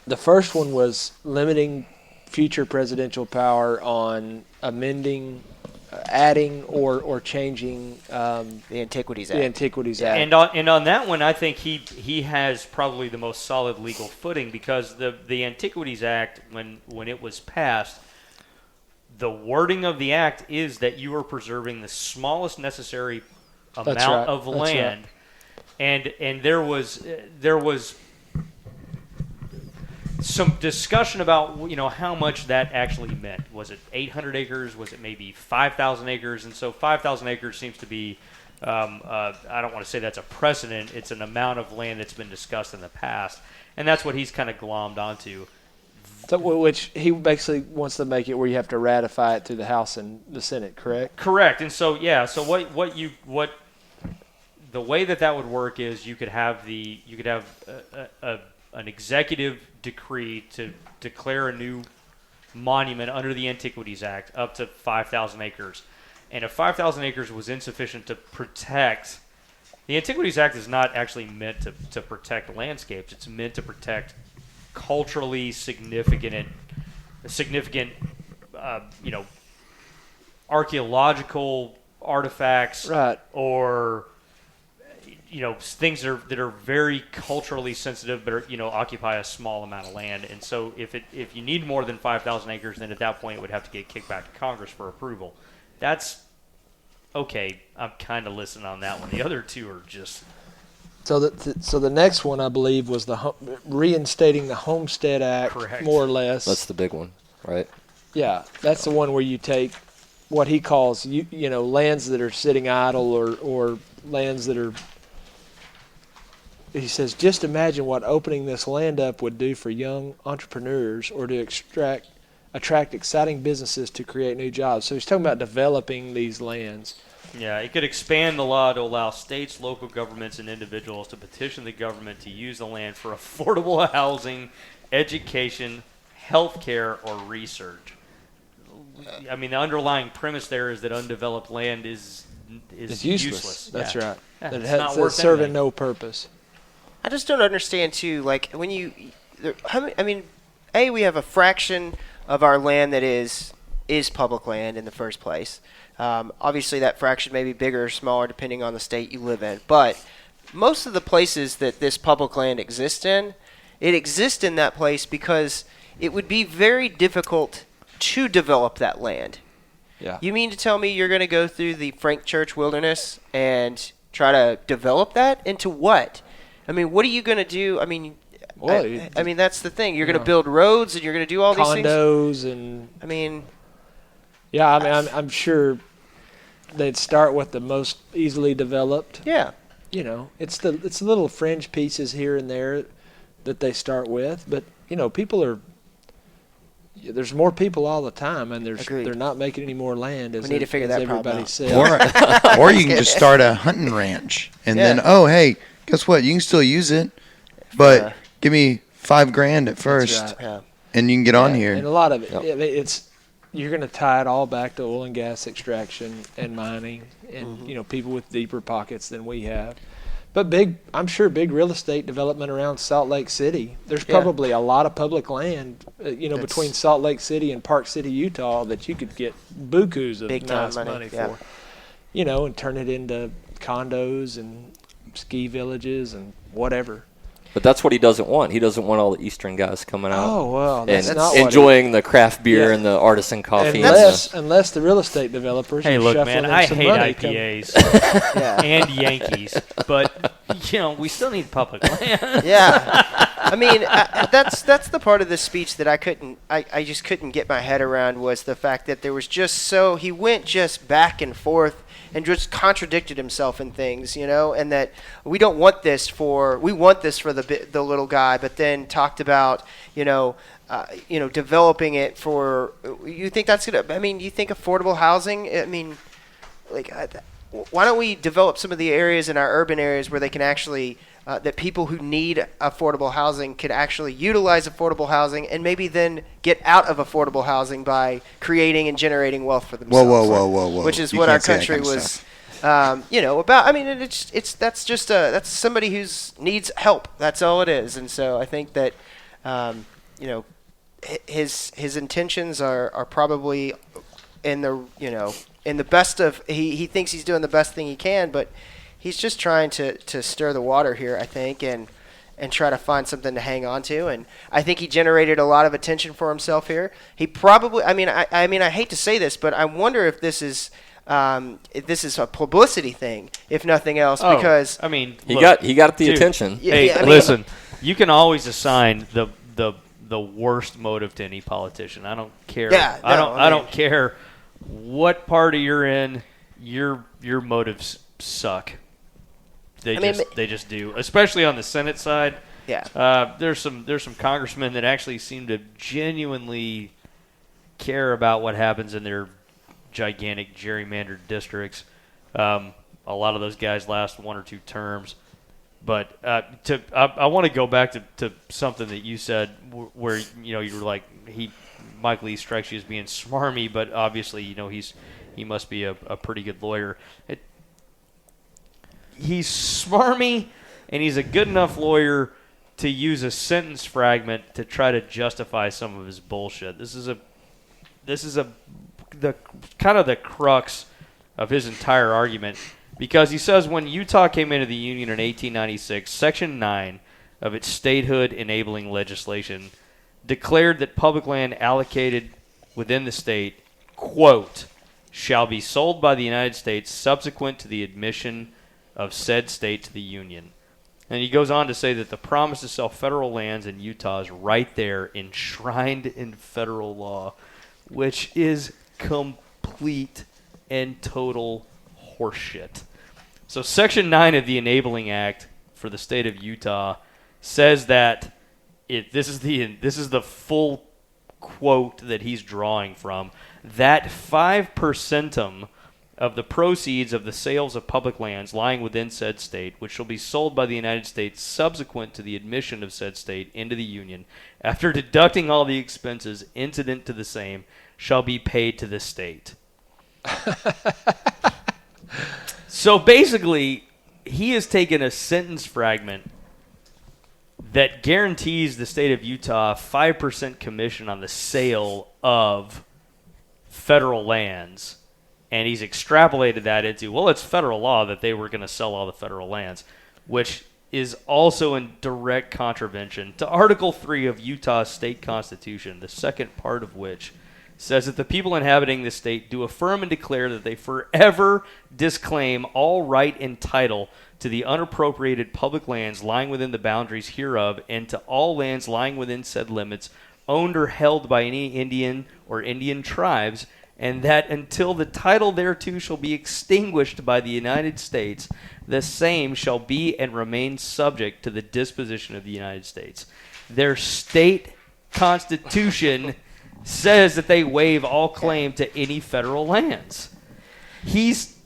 The first one was limiting future presidential power on amending, adding, or changing the Antiquities Act. the Antiquities Act. And on that one, I think he has probably the most solid legal footing because the Antiquities Act, when it was passed, the wording of the act is that you are preserving the smallest necessary amount of land, and there was some discussion about how much that actually meant. Was it 800 acres? Was it maybe 5,000 acres? And so 5,000 acres seems to be I don't want to say that's a precedent. It's an amount of land that's been discussed in the past, and that's what he's kind of glommed onto. So, which he basically wants to make it where you have to ratify it through the House and the Senate, correct? Correct. And so what the way that would work is you could have an executive decree to declare a new monument under the Antiquities Act up to 5,000 acres. And if 5,000 acres was insufficient to protect, the Antiquities Act is not actually meant to protect landscapes. It's meant to protect culturally significant, archaeological artifacts, Right. or things that are very culturally sensitive, but occupy a small amount of land. And so if you need more than 5,000 acres, then at that point it would have to get kicked back to Congress for approval. That's okay. I'm kind of listening on that one. The other two are just So the next one, I believe, was reinstating the Homestead Act, Correct. more or less. That's the big one, right? Yeah, that's the one where you take what he calls lands that are sitting idle or lands that are. He says, just imagine what opening this land up would do for young entrepreneurs or to attract exciting businesses to create new jobs. So he's talking about developing these lands. Yeah, it could expand the law to allow states, local governments, and individuals to petition the government to use the land for affordable housing, education, healthcare, or research. I mean, the underlying premise there is that undeveloped land is useless. That's right. Yeah, That it's it not has worth serving anything. no purpose. I just don't understand too. Like when we have a fraction of our land that is public land in the first place. Obviously, that fraction may be bigger or smaller depending on the state you live in. But most of the places that this public land exists in, it exists in that place because it would be very difficult to develop that land. Yeah. You mean to tell me you're going to go through the Frank Church Wilderness and try to develop that into what? I mean, what are you going to do? I mean, that's the thing. You're going to build roads and you're going to do all these things. Condos and. I mean. Yeah, I mean, I'm sure they'd start with the most easily developed. Yeah. It's the little fringe pieces here and there that they start with, but people are. There's more people all the time, and they're not making any more land. We need to figure that problem everybody out. says. Or you can just start a hunting ranch, and then hey, guess what? You can still use it, but give me $5,000 at first, That's right. and you can get on here. And a lot of it, you're going to tie it all back to oil and gas extraction and mining, and people with deeper pockets than we have. But I'm sure big real estate development around Salt Lake City. There's probably a lot of public land, between Salt Lake City and Park City, Utah, that you could get bukus of nice money for. And turn it into condos and ski villages and whatever. But that's what he doesn't want. He doesn't want all the Eastern guys coming out. Oh, well, that's and not enjoying the craft beer and the artisan coffee. Unless the real estate developers Hey, are look, shuffling man, in I some hate money IPAs and Yankees, but we still need public land. Yeah, I mean that's the part of the speech that I just couldn't get my head around, was the fact that there was he went just back and forth and just contradicted himself in things, and that we want this for the little guy, but then talked about developing it for. You think that's gonna? I mean, you think affordable housing? I mean, why don't we develop some of the areas in our urban areas where they can actually that people who need affordable housing could actually utilize affordable housing, and maybe then get out of affordable housing by creating and generating wealth for themselves. Whoa. Which is You what our can't say that country kind of was, stuff. about. I mean, that's somebody who needs help. That's all it is. And so I think that, his intentions are probably in the best of. He thinks he's doing the best thing he can, but he's just trying to stir the water here, I think, and try to find something to hang on to. And I think he generated a lot of attention for himself here. He probably, I hate to say this, but I wonder if this is a publicity thing, if nothing else, because he got the attention. Hey, listen, you can always assign the worst motive to any politician. I don't care. Yeah, I don't care what party you're in. Your motives suck. They just do, especially on the Senate side. Yeah. There's some congressmen that actually seem to genuinely care about what happens in their gigantic gerrymandered districts. A lot of those guys last 1 or 2 terms. But I want to go back to something that you said where you were like Mike Lee strikes you as being smarmy, but obviously he must be a pretty good lawyer. He's smarmy, and he's a good enough lawyer to use a sentence fragment to try to justify some of his bullshit. This is the kind of the crux of his entire argument, because he says when Utah came into the Union in 1896, Section 9 of its statehood enabling legislation declared that public land allocated within the state, quote, shall be sold by the United States subsequent to the admission of said state to the Union. And he goes on to say that the promise to sell federal lands in Utah is right there, enshrined in federal law, which is complete and total horseshit. So Section 9 of the Enabling Act for the state of Utah says that this is the full quote that he's drawing from, that 5% of the proceeds of the sales of public lands lying within said state, which shall be sold by the United States subsequent to the admission of said state into the Union, after deducting all the expenses incident to the same, shall be paid to the state. So basically, he has taken a sentence fragment that guarantees the state of Utah 5% commission on the sale of federal lands, and he's extrapolated that into, well, it's federal law that they were going to sell all the federal lands, which is also in direct contravention to Article 3 of Utah's state constitution, the second part of which says that the people inhabiting the state do affirm and declare that they forever disclaim all right and title to the unappropriated public lands lying within the boundaries hereof, and to all lands lying within said limits, owned or held by any Indian or Indian tribes, and that until the title thereto shall be extinguished by the United States, the same shall be and remain subject to the disposition of the United States. Their state constitution says that they waive all claim to any federal lands. He's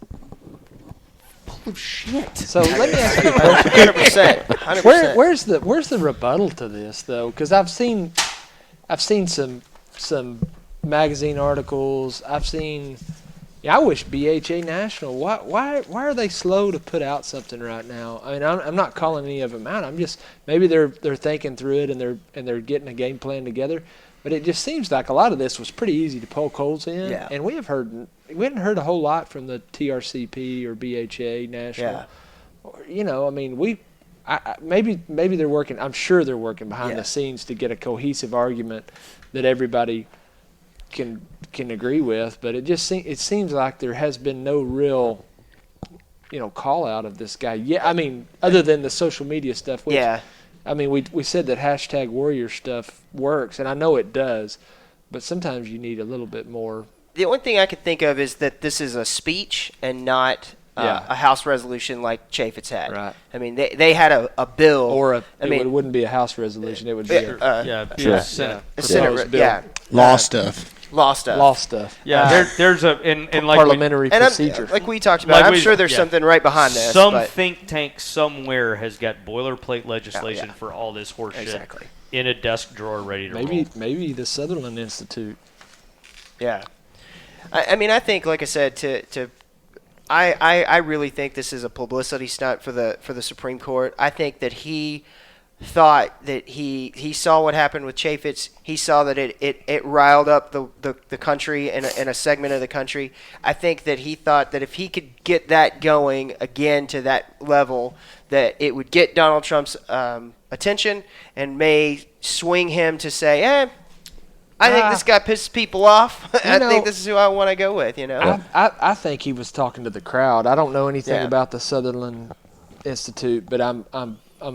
full of shit. So let me ask you a question. 100%. Where's the rebuttal to this though? Because I've seen some magazine articles. I've seen. Yeah, I wish BHA National. Why are they slow to put out something right now? I mean, I'm not calling any of them out. I'm just maybe they're thinking through it and they're getting a game plan together. But it just seems like a lot of this was pretty easy to poke holes in. Yeah. And we hadn't heard a whole lot from the TRCP or BHA National. Yeah. You know, I mean, maybe they're working. I'm sure they're working behind the scenes to get a cohesive argument that everybody can agree with. But it seems like there has been no real, call out of this guy. Yeah, I mean, other than the social media stuff. Which, I mean, we said that hashtag warrior stuff works, and I know it does, but sometimes you need a little bit more. The only thing I could think of is that this is a speech and not a House resolution like Chaffetz had. Right. I mean, they had a bill. Or it wouldn't be a House resolution. It would be a Senate. Law stuff. Law stuff. Yeah, there's a in like parliamentary procedure. Like we talked about, I'm sure there's something right behind this. Some think tank somewhere has got boilerplate legislation for all this horse shit in a desk drawer ready to roll. Maybe the Sutherland Institute. Yeah, I mean, I think, like I said, I really think this is a publicity stunt for the Supreme Court. I think that he thought that he saw what happened with Chaffetz. He saw that it riled up the country and a segment of the country. I think that he thought that if he could get that going again to that level, that it would get Donald Trump's attention and may swing him to say, I think this guy pisses people off. I think this is who I want to go with, I think he was talking to the crowd. I don't know anything about the Sutherland Institute, but I'm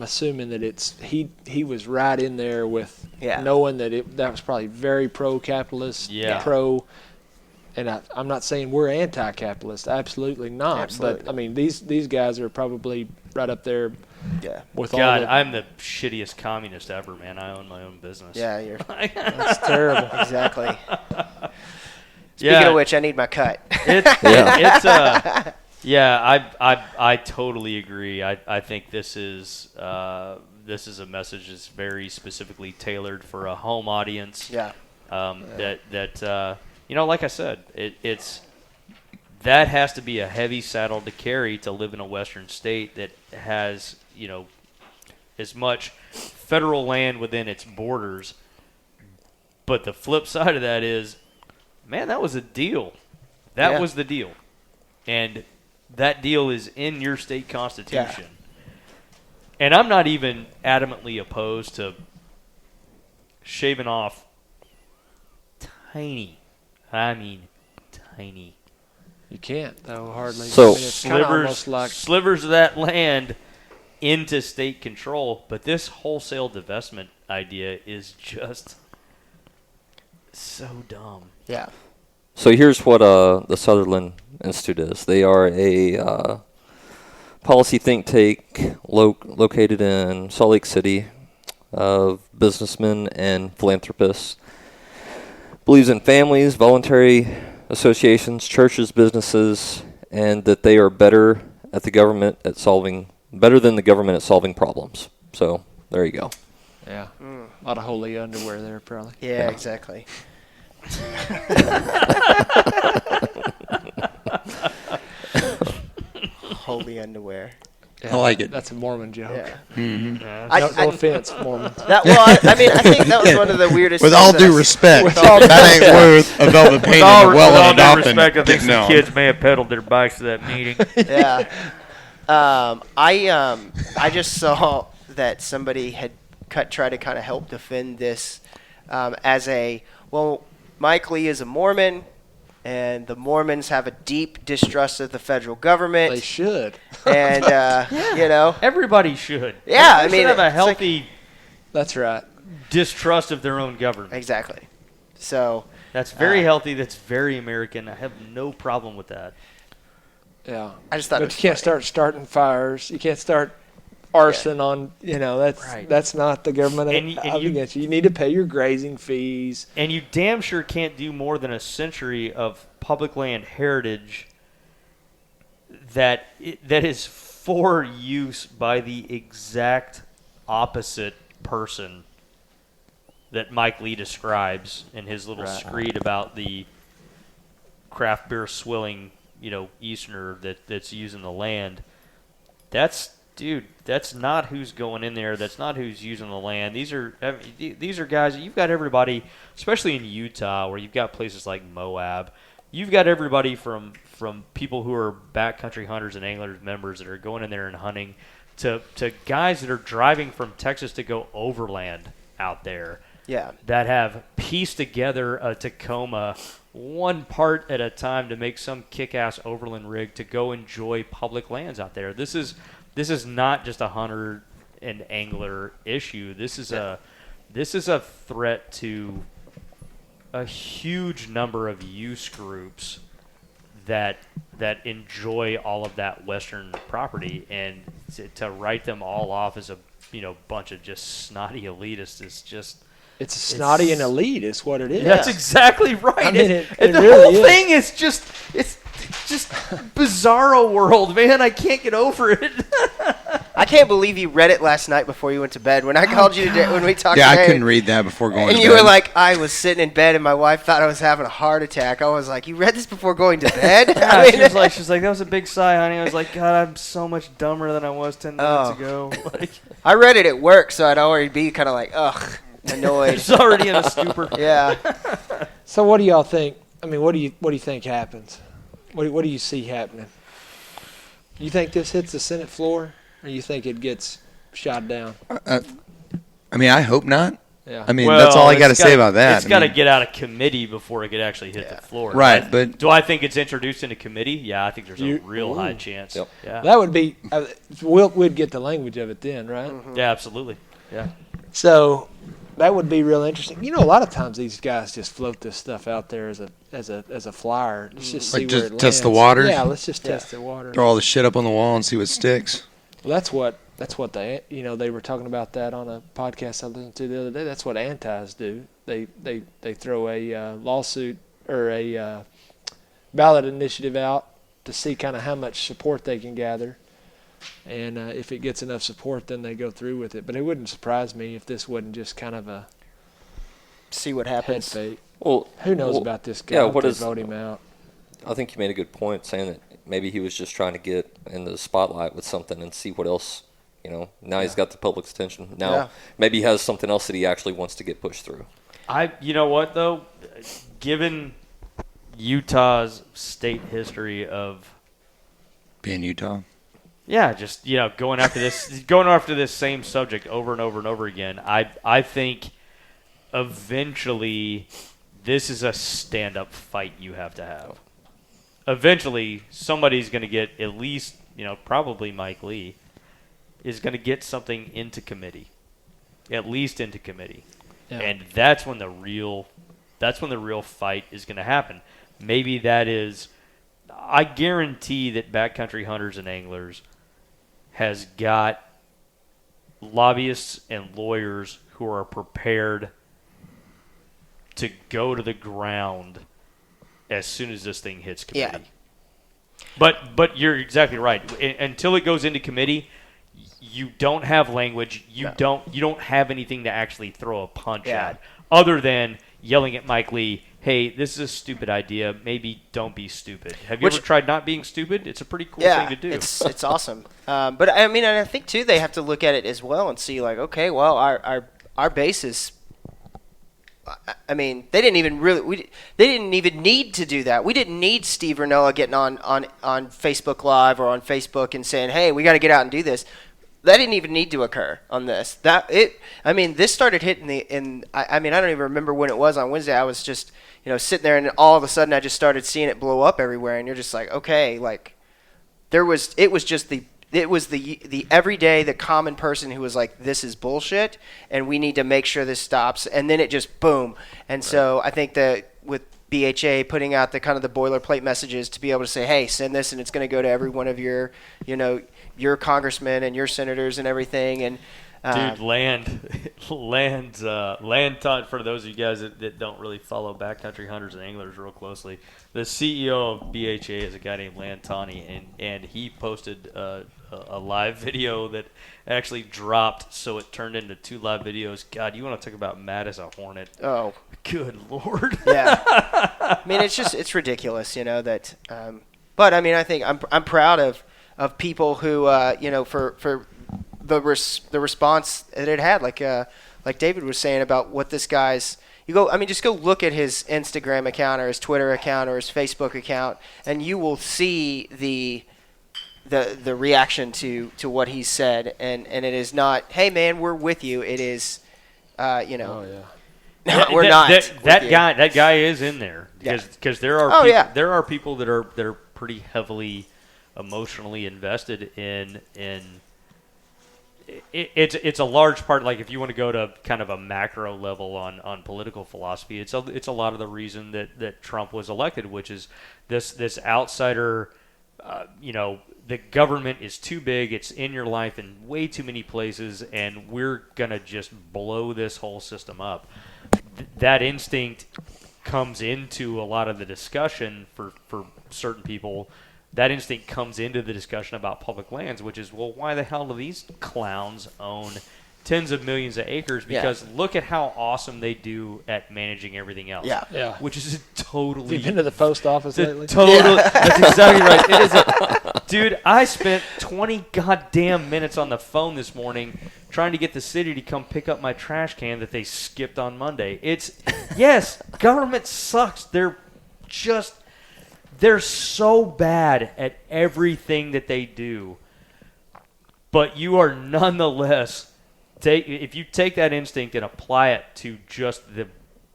assuming that he was right in there with knowing that was probably very pro-capitalist, and I'm not saying we're anti-capitalist, absolutely not. Absolutely. But I mean these guys are probably right up there. Yeah. With God, all I'm the shittiest communist ever, man. I own my own business. Yeah, that's terrible. Exactly. Speaking of which, I need my cut. I totally agree. I think this is a message that's very specifically tailored for a home audience. Yeah. Like I said, that has to be a heavy saddle to carry to live in a Western state that has, as much federal land within its borders. But the flip side of that is, man, that was a deal. That was the deal. And that deal is in your state constitution. Yeah. And I'm not even adamantly opposed to shaving off tiny. You can't, though, hardly. So it's slivers of that land into state control. But this wholesale divestment idea is just so dumb. Yeah. So here's what the Sutherland Institute is. They are a policy think tank located in Salt Lake City of businessmen and philanthropists. Believes in families, voluntary associations, churches, businesses, and that they are better than the government at solving problems. So there you go. Yeah. A lot of holy underwear there, probably. Yeah, exactly. Holy underwear. Yeah, I like it. That's a Mormon joke. Yeah. Mm-hmm. No offense, Mormons. I mean, I think that was one of the weirdest. With things all that due I- respect, all that ain't worth a velvet painting of well and due Donovan respect, I think getting some on. kids may have pedaled their bikes to that meeting. Yeah. I just saw that somebody had tried to kind of help defend this as Mike Lee is a Mormon, and the Mormons have a deep distrust of the federal government. They should. And you know, Everybody should. Yeah, Everybody I mean, should have a it's like- healthy That's right. distrust of their own government. exactly. So That's very healthy. That's very American. I have no problem with that. Yeah. I just thought, But you can't start starting fires. You can't start arson on. Right. That's not the government And out you- against you. You need to pay your grazing fees. And you damn sure can't do more than a century of public land heritage that is for use by the exact opposite person that Mike Lee describes in his little screed about the craft beer swilling, Easterner that's using the land. That's not who's going in there. That's not who's using the land. These are guys. You've got everybody, especially in Utah, where you've got places like Moab. You've got everybody from people who are backcountry hunters and anglers members that are going in there and hunting, to guys that are driving from Texas to go overland out there. yeah, That have pieced together a Tacoma one part at a time to make some kick-ass overland rig to go enjoy public lands out there. This is not just a hunter and angler issue. This is a threat to a huge number of use groups that enjoy all of that Western property, and to write them all off as a bunch of just snotty elitists is just. It's snotty and elite is what it is. That's exactly right. I mean, and it the really whole is. thing is it's just bizarro world, man. I can't get over it. I can't believe you read it last night before you went to bed. When I called you today, when we talked Yeah, today, I couldn't read that before going and to you bed. were like, I was sitting in bed, and my wife thought I was having a heart attack. I was like, you read this before going to bed? Yeah, she's like, that was a big sigh, honey. I was like, God, I'm so much dumber than I was 10 minutes ago. Like, I read it at work, so I'd already be kind of like, ugh, annoyed. it's already in a stupor. Yeah. So what do y'all think? I mean, what do you think happens? What do you see happening? You think this hits the Senate floor, or you think it gets shot down? I mean, I hope not. Yeah. I mean, that's all I got to say about that. It's got to get out of committee before it could actually hit the floor. Right, but do I think it's introduced into committee? Yeah, I think there's a real high chance. Yep. Yeah. That would be we'd get the language of it then, right? Yeah, absolutely. Yeah. So that would be real interesting. A lot of times these guys just float this stuff out there as a flyer. Let's just see Like where just it test the lands. waters? Yeah, let's just test the water. throw all the shit up on the wall and see what sticks. Well, that's what they they were talking about that on a podcast I listened to the other day. That's what antis do. They throw a lawsuit or a ballot initiative out to see kind of how much support they can gather, and if it gets enough support, then they go through with it. But it wouldn't surprise me if this wasn't just kind of a See what head happens. fake. Well, Who knows about this guy? yeah, What what they is- vote him out? I think you made a good point saying that maybe he was just trying to get in the spotlight with something and see what else. Now he's got the public's attention. Now maybe he has something else that he actually wants to get pushed through. You know what though, given Utah's state history of Being Utah. just going after this same subject over and over and over again, I think eventually this is a stand-up fight you have to have. Eventually somebody's going to get at least probably Mike Lee is going to get something into committee, at least into committee. Yeah. And that's when the real fight is going to happen. Maybe that is, I guarantee that backcountry hunters and anglers has got lobbyists and lawyers who are prepared to go to the ground as soon as this thing hits committee. Yeah. But you're exactly right. Until it goes into committee, you don't have language. You don't have anything to actually throw a punch at, other than yelling at Mike Lee, "Hey, this is a stupid idea. Maybe don't be stupid." Have you ever tried not being stupid? It's a pretty cool thing to do. It's awesome. But I mean, and I think too, they have to look at it as well and see like, okay, well, our base is. I mean, they didn't even need to do that. We didn't need Steve Rinella getting on Facebook Live or on Facebook and saying, "Hey, we got to get out and do this." That didn't even need to occur on this. This started hitting I don't even remember when it was on Wednesday. I was just, sitting there, and all of a sudden I just started seeing it blow up everywhere, and you're just like, okay, like it was the everyday, the common person who was like, this is bullshit, and we need to make sure this stops, and then it just boom. And so I think that with BHA putting out the kind of the boilerplate messages to be able to say, hey, send this, and it's going to go to every one of your, your congressmen and your senators and everything. And dude, land taught, for those of you guys that don't really follow backcountry hunters and anglers real closely, the CEO of BHA is a guy named Land Tawney, and he posted a live video that actually dropped, so it turned into 2 live videos. God, you want to talk about mad as a hornet? Oh, good Lord! Yeah, I mean, it's ridiculous, that. But I mean, I think I'm proud of people who for the response that it had, like David was saying about what this guy's. Just go look at his Instagram account or his Twitter account or his Facebook account, and you will see the reaction to what he said, and it is not, hey man, we're with you. It is, Oh yeah. No, we're not. That guy is in there because there are people that are pretty heavily emotionally invested in. It's a large part. Like if you want to go to kind of a macro level on political philosophy, it's a lot of the reason that Trump was elected, which is this outsider. The government is too big. It's in your life in way too many places, and we're gonna just blow this whole system up. That instinct comes into a lot of the discussion for certain people. That instinct comes into the discussion about public lands, which is, well, why the hell do these clowns own tens of millions of acres? Because look at how awesome they do at managing everything else. Yeah. Which is totally... Have you been to the post office lately? That's exactly right. It is dude, I spent 20 goddamn minutes on the phone this morning trying to get the city to come pick up my trash can that they skipped on Monday. Yes, government sucks. They're so bad at everything that they do. But you are nonetheless, if you take that instinct and apply it to just the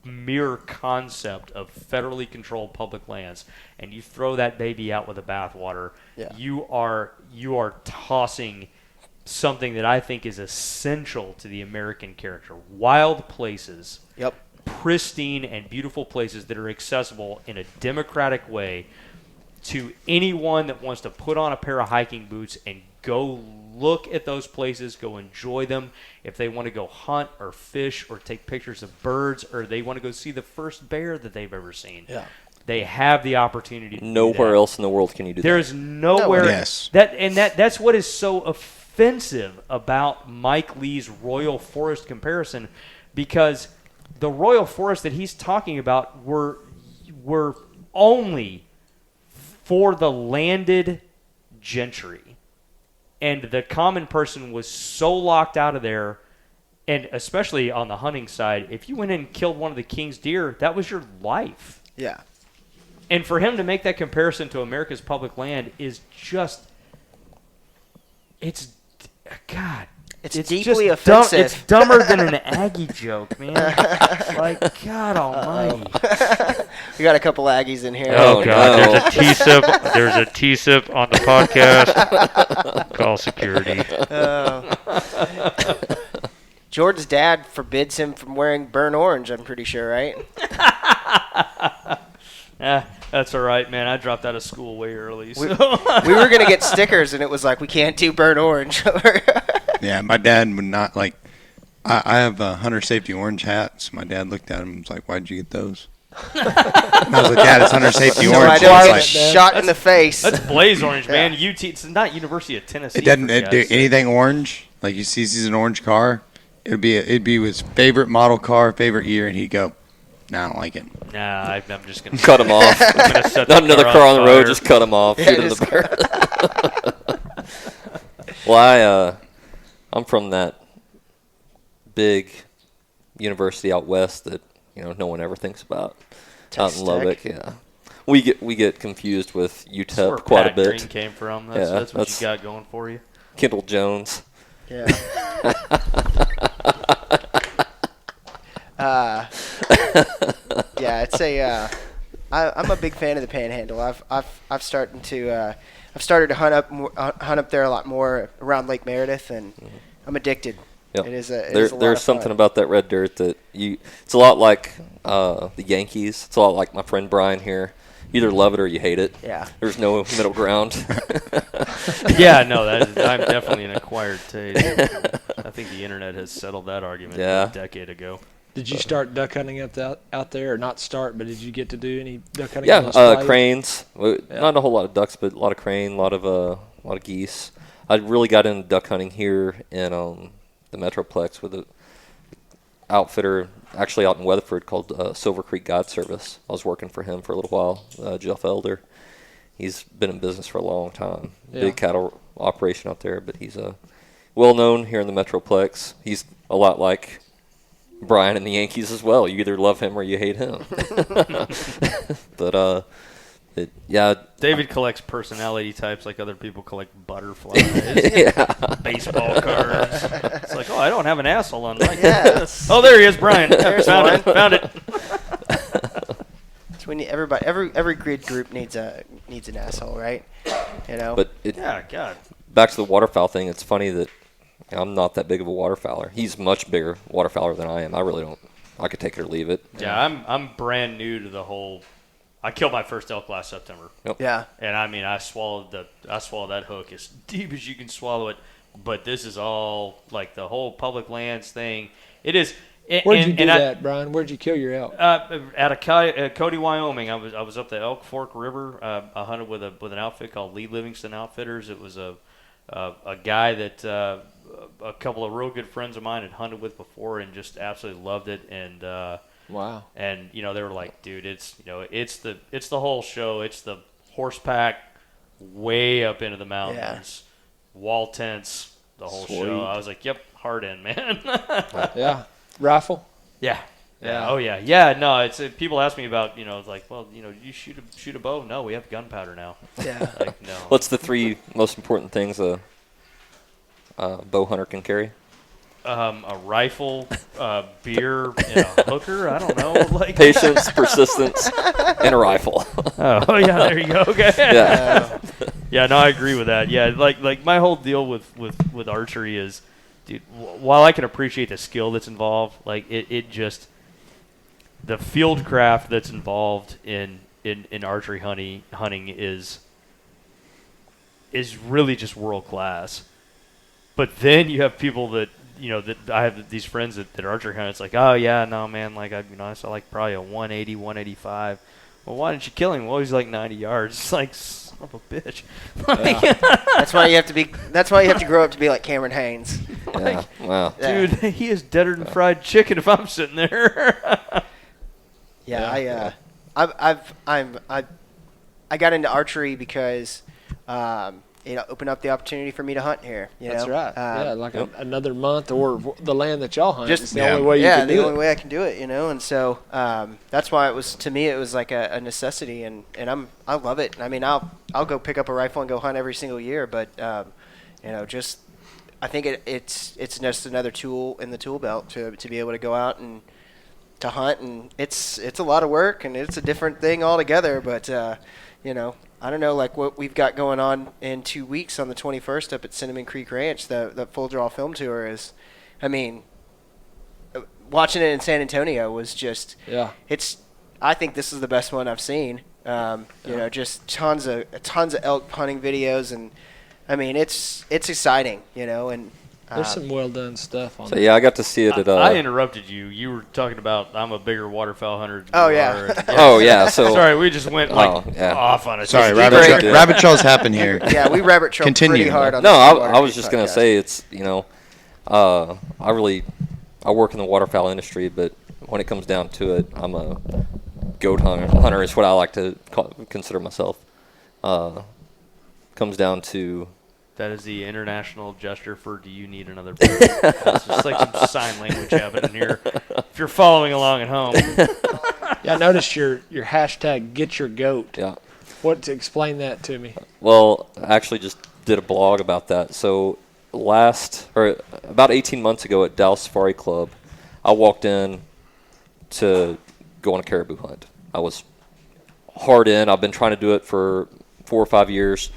mere concept of federally controlled public lands, and you throw that baby out with the bathwater, you are tossing something that I think is essential to the American character. Wild places. Yep. Pristine and beautiful places that are accessible in a democratic way to anyone that wants to put on a pair of hiking boots and go look at those places, go enjoy them. If they want to go hunt or fish or take pictures of birds, or they want to go see the first bear that they've ever seen, they have the opportunity to nowhere else in the world can you do that. There's nowhere that's what is so offensive about Mike Lee's Royal Forest comparison, because the Royal Forest that he's talking about were only for the landed gentry. And the common person was so locked out of there, and especially on the hunting side, if you went in and killed one of the king's deer, that was your life. Yeah. And for him to make that comparison to America's public land is just, God. It's just deeply dumb. offensive. It's dumber than an Aggie joke, man. Like, God almighty. We got a couple Aggies in here. Oh, Oh, God, no. there's a T-sip. There's a T-sip on the podcast. Call security. Jordan's dad forbids him from wearing burnt orange, I'm pretty sure, right? That's all right, man. I dropped out of school way early. So. We were going to get stickers, and it was like, we can't do burnt orange. Yeah, my dad would not like. I have a hunter safety orange hats. My dad looked at him and was like, "Why'd you get those?" And I was like, "Dad, it's hunter safety So orange." I He don't was get like, shot in the face. That's blaze orange, man. UT. It's not University of Tennessee. it doesn't for do God's sake. anything orange. Like you sees an orange car, it'd be his favorite model car, favorite year, and he'd go, "No, I don't like it." Nah, I'm just gonna Cut him off. I'm gonna set Not the another car car on the road. fire. Just cut him off. Yeah, Shoot him in just the back. Well, I'm from that big university out west that no one ever thinks about. Out in Lubbock, yeah. We get confused with That's where UTEP quite a Pat bit. Green came from. That's what you got going for you. Kendall Jones. Yeah. Yeah, it's a. I'm a big fan of the Panhandle. I've started to hunt up there a lot more around Lake Meredith, and I'm addicted. Yep. It is a. It There, is a lot there's of something fun. about that red dirt that it's a lot like the Yankees. It's a lot like my friend Brian here. You either love it or you hate it. Yeah. There's no middle ground. Yeah, no, I'm definitely an acquired taste. I think the internet has settled that argument Yeah. a decade ago. Did you start duck hunting out there, or not start, but did you get to do any duck hunting? Yeah, on those flights? cranes. Yeah. Not a whole lot of ducks, but a lot of crane, a lot of geese. I really got into duck hunting here in the Metroplex with an outfitter actually out in Weatherford called Silver Creek God Service. I was working for him for a little while, Jeff Elder. He's been in business for a long time. Yeah. Big cattle operation out there, but he's well known here in the Metroplex. He's a lot like Brian and the Yankees as well. You either love him or you hate him. But yeah. David collects personality types like other people collect butterflies, Yeah. baseball cards. It's like, oh, I don't have an asshole on mine. Yes. Oh, there he is, Brian. There's Found one. it. Found it. It's when every grid group needs an asshole, right? But Yeah, God. back to the waterfowl thing, it's funny that I'm not that big of a waterfowler. He's much bigger waterfowler than I am. I really don't. I could take it or leave it. Yeah, I'm brand new to the whole. I killed my first elk last September. Yeah. And I mean, I swallowed that hook as deep as you can swallow it. But this is all like the whole public lands thing. It is. Where'd you do that, Brian? Where'd you kill your elk? At Cody, Wyoming. I was up the Elk Fork River. I hunted with an outfit called Lee Livingston Outfitters. It was a guy that a couple of real good friends of mine had hunted with before and just absolutely loved it. And Wow. and they were like, dude, it's the whole show. It's the horse pack way up into the mountains, wall tents, the whole Sweet. show. I was like, yep, hard in, man. Yeah. Rifle? Yeah. Yeah. Oh yeah. Yeah. No, it's people ask me about it's like, well, you shoot a bow? No, we have gunpowder now. Yeah. Like no. What's the three most important things a bow hunter can carry? A rifle, beer, and a hooker. I don't know. Like Patience, persistence, and a rifle. Oh yeah, there you go. Okay. Yeah. Yeah, no, I agree with that. Yeah, like my whole deal with archery is, dude, while I can appreciate the skill that's involved, like it just the field craft that's involved in archery hunting is really just world class. But then you have people that that I have these friends that are archery hunters. It's like, oh yeah, no man, like I saw like probably a 180, 185. Well, why didn't you kill him? Well, he's like 90 yards. It's like, son of a bitch. That's why you have to grow up to be like Cameron Haynes. Yeah. Wow. Yeah. Dude, he is deader than fried chicken if I'm sitting there. Yeah, I got into archery because it opened up the opportunity for me to hunt here. That's know? right. Yeah, like another month, or the land that y'all hunt. Just is the only way you can the do only it. way I can do it, and so that's why it was like a necessity, and I love it. I mean, I'll go pick up a rifle and go hunt every single year, but just I think it's just another tool in the tool belt to be able to go out and to hunt, and it's a lot of work, and it's a different thing altogether. But you know, I don't know, like what we've got going on in 2 weeks on the 21st up at Cinnamon Creek Ranch, the full draw film tour is, I mean, watching it in San Antonio was just, I think this is the best one I've seen. You know, just tons of elk hunting videos, and I mean, it's exciting, you know, and there's some well done stuff on So there. yeah, I got to see it at. I interrupted you. You were talking about I'm a bigger waterfowl hunter. Oh, yeah. Oh yeah. So Sorry, we just went off on a Sorry, tangent. rabbit trails happen here. yeah, we rabbit trail Continue. pretty hard on no, the I was just gonna say it's I work in the waterfowl industry, but when it comes down to it, I'm a goat hunter is what I like to consider myself. Comes down to. That is the international gesture for "Do you need another beer?" It's just like some sign language happening here. If you're following along at home, Yeah, I noticed your hashtag Get Your Goat. Yeah. Explain that to me. Well, I actually just did a blog about that. So about 18 months ago at Dallas Safari Club, I walked in to go on a caribou hunt. I was hard in. I've been trying to do it for 4 or 5 years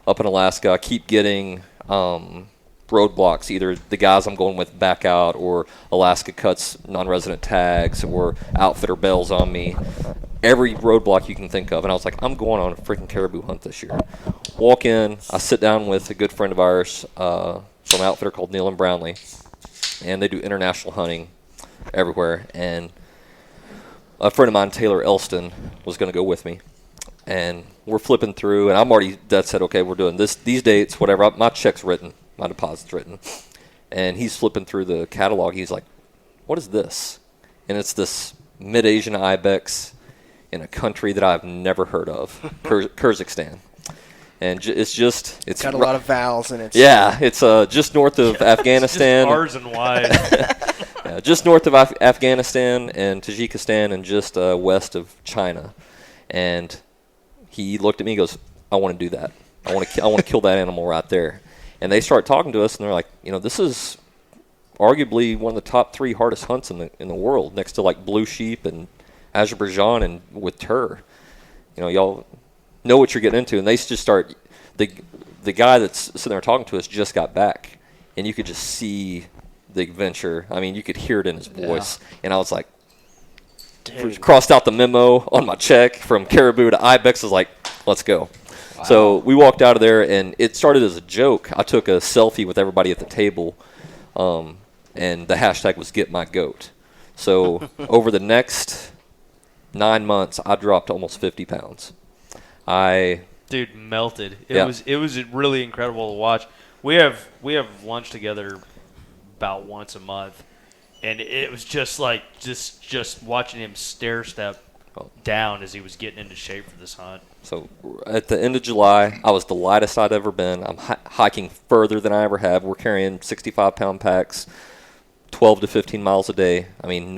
up in Alaska. I keep getting roadblocks. Either the guys I'm going with back out, or Alaska cuts non-resident tags, or outfitter bails on me. Every roadblock you can think of. And I was like, I'm going on a freaking caribou hunt this year. Walk in. I sit down with a good friend of ours from an outfitter called Neil and Brownlee. And they do international hunting everywhere. And a friend of mine, Taylor Elston, was going to go with me. And we're flipping through, and I'm already dead set, okay, we're doing these dates, whatever. My check's written. My deposit's written. And he's flipping through the catalog. He's like, what is this? And it's this mid-Asian ibex in a country that I've never heard of, Kyrgyzstan. And it's got a lot of vowels in it. Yeah, it's just north of Afghanistan. It's just R's and Y's. Yeah, just north of Afghanistan and Tajikistan, and just west of China. And he looked at me and goes, I want to do that. I want to kill that animal right there. And they start talking to us, and they're like, you know, this is arguably one of the top 3 hardest hunts in the world, next to like blue sheep and Azerbaijan and with tur. You know, y'all know what you're getting into. And they just start, the guy that's sitting there talking to us just got back, and you could just see the adventure. I mean, you could hear it in his voice. Yeah. And I was like, crossed out the memo on my check from caribou to ibex. I was like, let's go. Wow. So we walked out of there, and it started as a joke. I took a selfie with everybody at the table, and the hashtag was Get My Goat. So over the next 9 months, I dropped almost 50 pounds. Dude, melted. It was really incredible to watch. We have lunch together about once a month. And it was just like just watching him stair-step down as he was getting into shape for this hunt. So at the end of July, I was the lightest I'd ever been. I'm hiking further than I ever have. We're carrying 65-pound packs, 12 to 15 miles a day. I mean,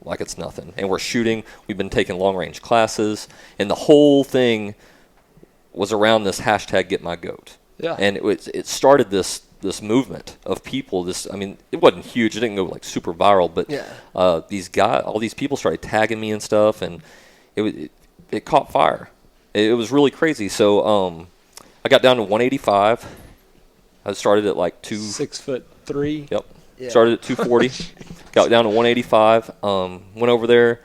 like it's nothing. And we're shooting. We've been taking long-range classes. And the whole thing was around this hashtag Get My Goat. Yeah. And it started this movement of people. It wasn't huge. It didn't go like super viral, but all these people started tagging me and stuff, and it caught fire. It was really crazy. So I got down to 185. I started at like 6'3". Yep. Yeah. Started at 240. Got down to 185. Went over there.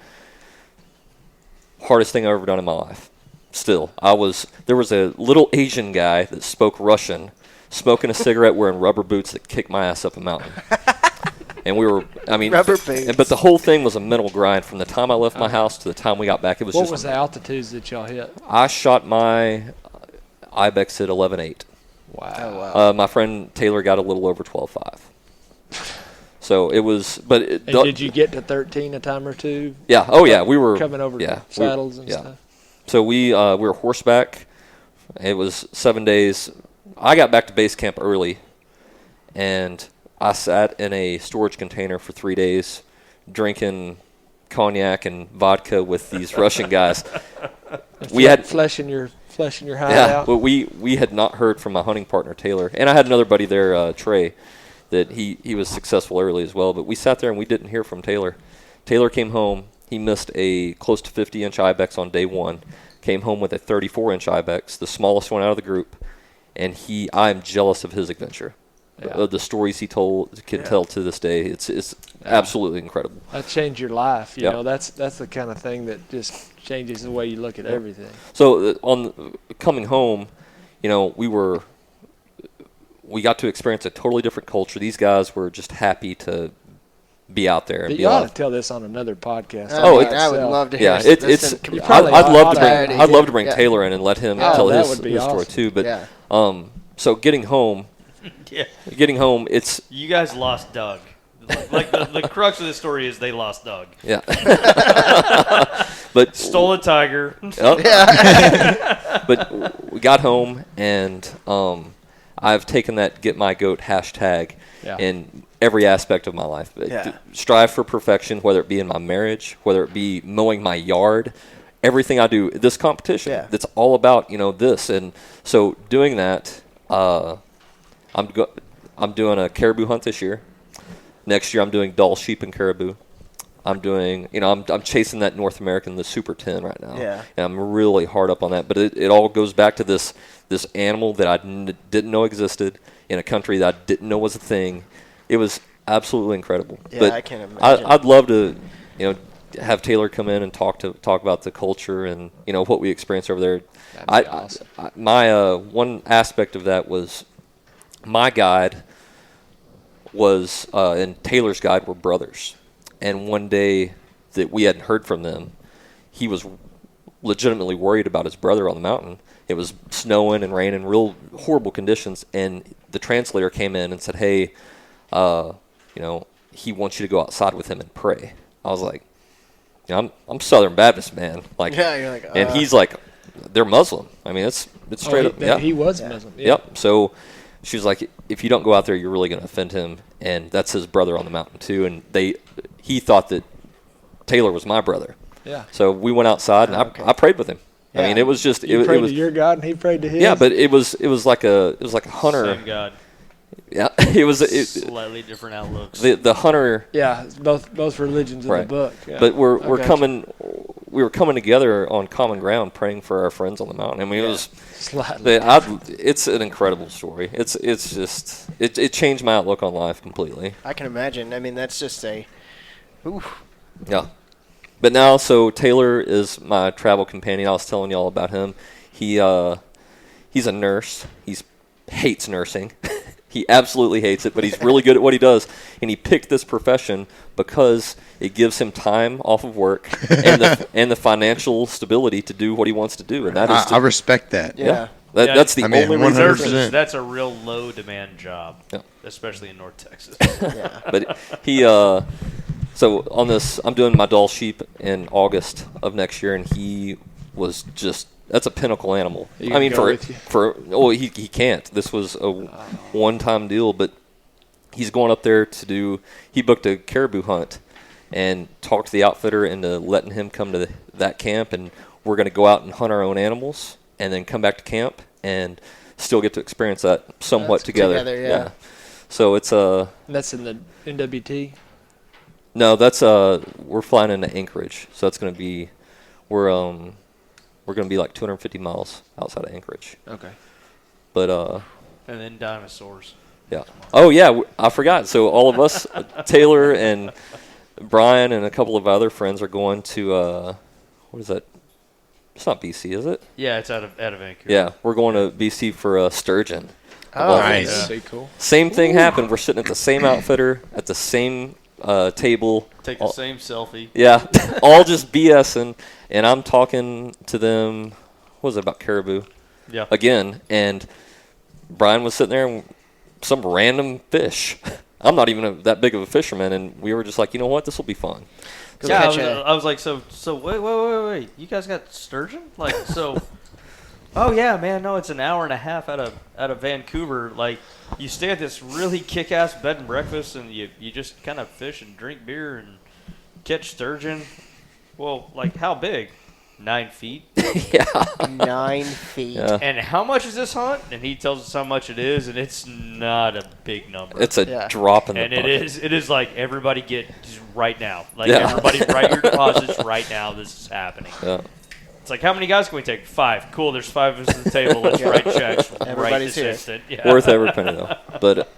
Hardest thing I've ever done in my life. Still, there was a little Asian guy that spoke Russian, smoking a cigarette, wearing rubber boots that kicked my ass up a mountain. And rubber boots. But the whole thing was a mental grind from the time I left my house to the time we got back. What was the altitudes that y'all hit? I shot my ibex at 11.8. Wow. Oh, wow. My friend Taylor got a little over 12.5. So it was, but did you get to 13 a time or two? Yeah. Oh yeah, we were coming over saddles and stuff. So we were horseback. It was 7 days. I got back to base camp early, and I sat in a storage container for 3 days, drinking cognac and vodka with these Russian guys. We had flesh in your fleshing your hide Yeah, out. well, we had not heard from my hunting partner Taylor, and I had another buddy there, Trey, that he was successful early as well. But we sat there and we didn't hear from Taylor. Taylor came home. He missed a close to 50-inch ibex on day one. Came home with a 34-inch ibex, the smallest one out of the group, and I'm jealous of his adventure. Yeah. The stories he can tell to this day, it's absolutely incredible. That changed your life. You Yep. know, that's the kind of thing that just changes the way you look at everything. So coming home, you know, we got to experience a totally different culture. These guys were just happy to be out there and But be you ought alive. to tell this on another podcast. I would love to hear. Yeah, this. it's. You probably I'd love ought to to. bring. I'd love to bring Yeah. Taylor in and let him Oh, tell that his would be story awesome. too. But Yeah. so getting home, Yeah. it's You guys lost Doug. Like the crux of this story is they lost Doug. yeah. But Stole a tiger. but we got home and I've taken that Get My Goat hashtag Yeah. in every aspect of my life. Yeah. Strive for perfection, whether it be in my marriage, whether it be mowing my yard, everything I do. This competition, Yeah. that's all about this. And so doing that, I'm doing a caribou hunt this year. Next year I'm doing Dall sheep and caribou. I'm doing, I'm chasing that North American, the Super 10 right now. Yeah. And I'm really hard up on that. But it all goes back to this animal that I didn't know existed in a country that I didn't know was a thing. It was absolutely incredible. Yeah, but I can imagine. I'd love to, have Taylor come in and talk about the culture and, what we experienced over there. That'd be awesome. My one aspect of that was my guide was and Taylor's guide were brothers. And one day that we hadn't heard from them, he was legitimately worried about his brother on the mountain. It was snowing and raining, real horrible conditions. And the translator came in and said, hey, he wants you to go outside with him and pray. I was like, I'm Southern Baptist, man. Like, Yeah, you're like, and he's like, they're Muslim. I mean, it's straight up. Yeah. He was Muslim. Yeah. Yep. So she was like, if you don't go out there, you're really going to offend him. And that's his brother on the mountain too. And he thought that Taylor was my brother. Yeah. So we went outside and I prayed with him. Yeah. I mean, it was just You it prayed was to your God and he prayed to his. yeah, but it was like a hunter. Same God. Yeah, it was Slightly different outlooks. the hunter. Yeah, it's both religions in Right. the book. Yeah. But we were coming together on common ground, praying for our friends on the mountain. I mean, Slightly. it's an incredible story. It's just it changed my outlook on life completely. I can imagine. I mean, that's just oof. Yeah. But now, so Taylor is my travel companion. I was telling y'all about him. He's a nurse. He hates nursing. He absolutely hates it, but he's really good at what he does. And he picked this profession because it gives him time off of work and the financial stability to do what he wants to do. And that is I respect that. Yeah. That's the I mean, only 100%. reason. That's a real low demand job, Yeah. especially in North Texas. Yeah. But he so on this, I'm doing my Dall sheep in August of next year, and he was just that's a pinnacle animal. He I mean, can go with you? he can't. This was a one-time deal, but he's going up there to do. He booked a caribou hunt and talked the outfitter into letting him come to that camp, and we're going to go out and hunt our own animals, and then come back to camp and still get to experience that somewhat That's together. yeah. So it's And that's in the NWT. No, that's we're flying into Anchorage, so that's going to be we're going to be like 250 miles outside of Anchorage. Okay. But And then dinosaurs. yeah. Oh yeah, I forgot. So all of us, Taylor and Brian and a couple of other friends are going to what is that? It's not BC, is it? Yeah, it's out of Vancouver. Yeah, we're going to BC for sturgeon. Oh, Nice. That'd be cool. Same thing happened. We're sitting at the same outfitter at the same table. Take the same selfie. Yeah, all just BSing, and I'm talking to them. What was it about caribou? Yeah. Again, and Brian was sitting there and some random fish. I'm not even that big of a fisherman, and we were just like, you know what, this will be fun. Yeah, catch I was like, so wait, you guys got sturgeon? Like, so, oh yeah, man, no, it's an hour and a half out of Vancouver. Like, you stay at this really kick-ass bed and breakfast, and you just kind of fish and drink beer and catch sturgeon. Well, like, how big? 9 feet. Yeah. 9 feet. Yeah. And how much is this hunt? And he tells us how much it is, and it's not a big number. It's a Yeah. drop in the and bucket. it is like everybody get just right now. Like Yeah. everybody write your deposits right now. This is happening. Yeah. It's like, how many guys can we take? 5. Cool, there's 5 of us at the table. Let's write checks right Everybody's this here. instant. Yeah. Worth every penny though. But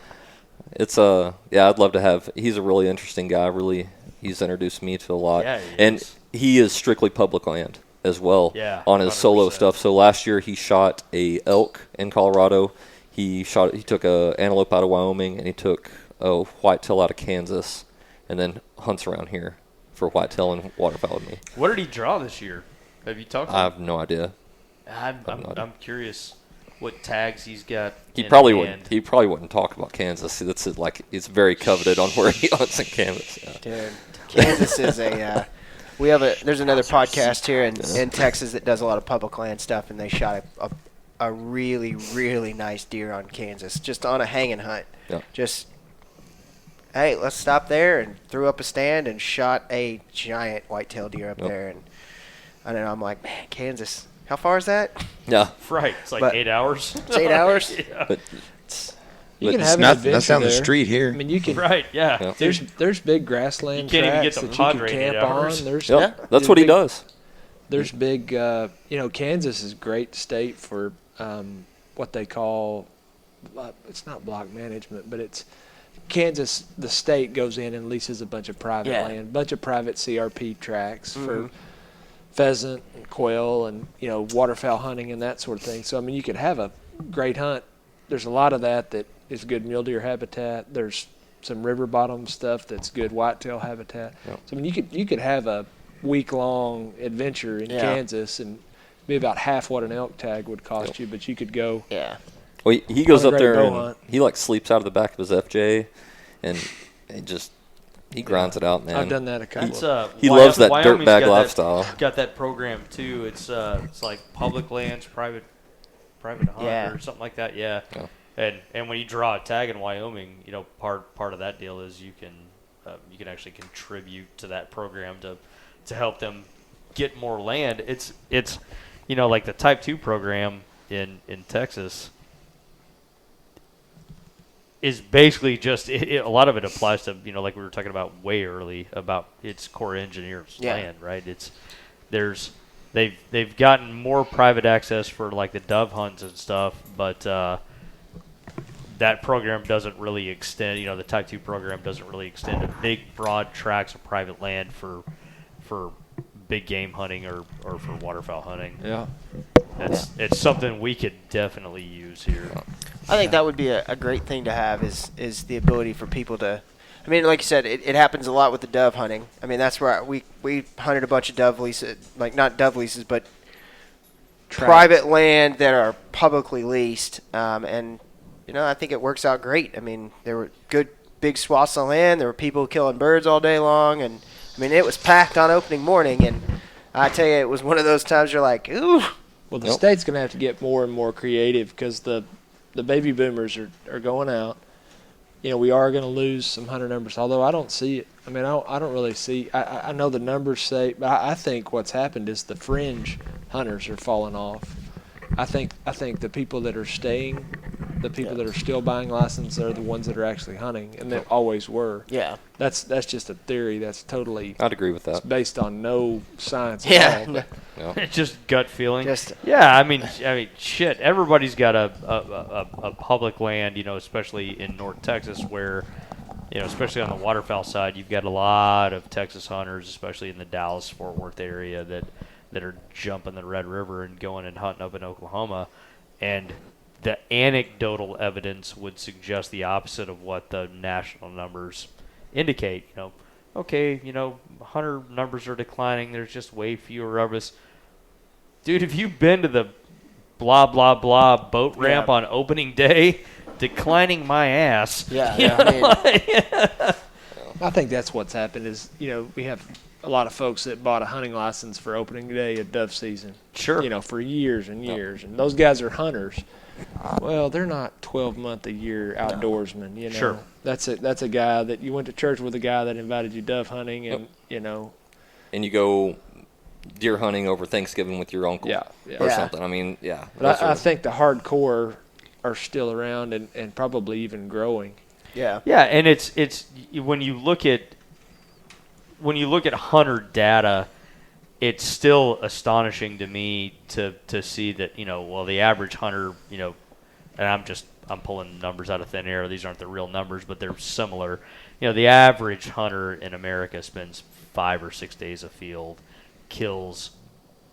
it's yeah, I'd love to have. He's a really interesting guy. Really, he's introduced me to a lot. Yeah, he and is. he is strictly public land as well. Yeah, on his solo 100%. stuff. So last year he shot a elk in Colorado. He took a antelope out of Wyoming, and he took a whitetail out of Kansas, and then hunts around here for whitetail and waterfowl with me. What did he draw this year? Have you talked to I him? have no idea. I'm curious what tags he's got. He in probably hand. wouldn't. He probably wouldn't talk about Kansas. That's like it's very coveted on where he hunts in Kansas. Yeah. Dude, Kansas is a. There's another podcast here in Texas that does a lot of public land stuff, and they shot a really, really nice deer on Kansas, just on a hanging hunt. Yeah. Just, hey, let's stop there, and threw up a stand and shot a giant whitetail deer up Yep. there. And I don't know, I'm like, man, Kansas, how far is that? Yeah, Right. It's like But- 8 hours. It's 8 hours? Yeah. but You can But have an That's adventure down the there. street I here. mean, you can. Right. Yeah. Yeah. There's big grassland You can't even get tracks to that you can Padre in 8 camp hours. on. There's yep, that's what he big- does. There's big, Kansas is a great state for what they call, it's not block management, but it's Kansas, the state goes in and leases a bunch of private Yeah. land, a bunch of private CRP tracks Mhm. for pheasant and quail and, waterfowl hunting and that sort of thing. So, I mean, you could have a great hunt. There's a lot of that is good mule deer habitat. There's some river bottom stuff that's good whitetail habitat. Yep. So, I mean, you could have a week-long adventure in Yeah. Kansas and be about half what an elk tag would cost you, but you could go. Yeah. Well, he goes On a up great there bow and hunt. he sleeps out of the back of his FJ, and he grinds it out, man. I've done that a couple. It's, of He loves that Wyoming's dirtbag got lifestyle. Got that program too. It's like public lands, private hunt Yeah. or something like that. Yeah. Yeah. And when you draw a tag in Wyoming, part of that deal is you can actually contribute to that program to help them get more land. It's like the Type 2 program in Texas is basically just a lot of it applies to like we were talking about way early about its core engineers Yeah. land, right? They've gotten more private access for like the dove hunts and stuff, but that program doesn't really extend. The Type 2 program doesn't really extend to big broad tracts of private land for big game hunting or for waterfowl hunting. Yeah. It's something we could definitely use here. I think that would be a great thing to have is the ability for people to. I mean, like you said, it happens a lot with the dove hunting. I mean, that's where we hunted a bunch of dove leases, like not dove leases, but private land that are publicly leased. And I think it works out great. I mean, there were good big swaths of land. There were people killing birds all day long, and I mean, it was packed on opening morning. And I tell you, it was one of those times you're like, ooh. Well, the Yep. state's going to have to get more and more creative because the baby boomers are going out. We are going to lose some hunter numbers, although I don't see it. I mean, I don't really see. I know the numbers say, but I think what's happened is the fringe hunters are falling off. I think the people that are staying, the people that are still buying licenses, are the ones that are actually hunting, and they always were. Yeah. That's just a theory. That's totally I'd agree with it's that. based on no science at Yeah. all. Yeah. It's just gut feeling. Just Yeah, I mean, shit. Everybody's got a public land, especially in North Texas, where, especially on the waterfowl side, you've got a lot of Texas hunters, especially in the Dallas-Fort Worth area, that are jumping the Red River and going and hunting up in Oklahoma, and the anecdotal evidence would suggest the opposite of what the national numbers indicate. Hunter numbers are declining. There's just way fewer of us. Dude, have you been to the blah, blah, blah boat ramp on opening day? Declining my ass. Yeah, You yeah, know, I I think that's what's happened is, we have a lot of folks that bought a hunting license for opening day of dove season. Sure. For years and years. And those guys are hunters. Well, they're not 12-month-a-year outdoorsmen, Sure. That's a guy that you went to church with, a guy that invited you dove hunting and, And you go deer hunting over Thanksgiving with your uncle or Yeah. something. I mean, yeah. But I think the hardcore are still around and probably even growing. Yeah. Yeah, and it's when you look at hunter data, it's still astonishing to me to see that, the average hunter, and I'm pulling numbers out of thin air. These aren't the real numbers, but they're similar. The average hunter in America spends 5 or 6 days afield, kills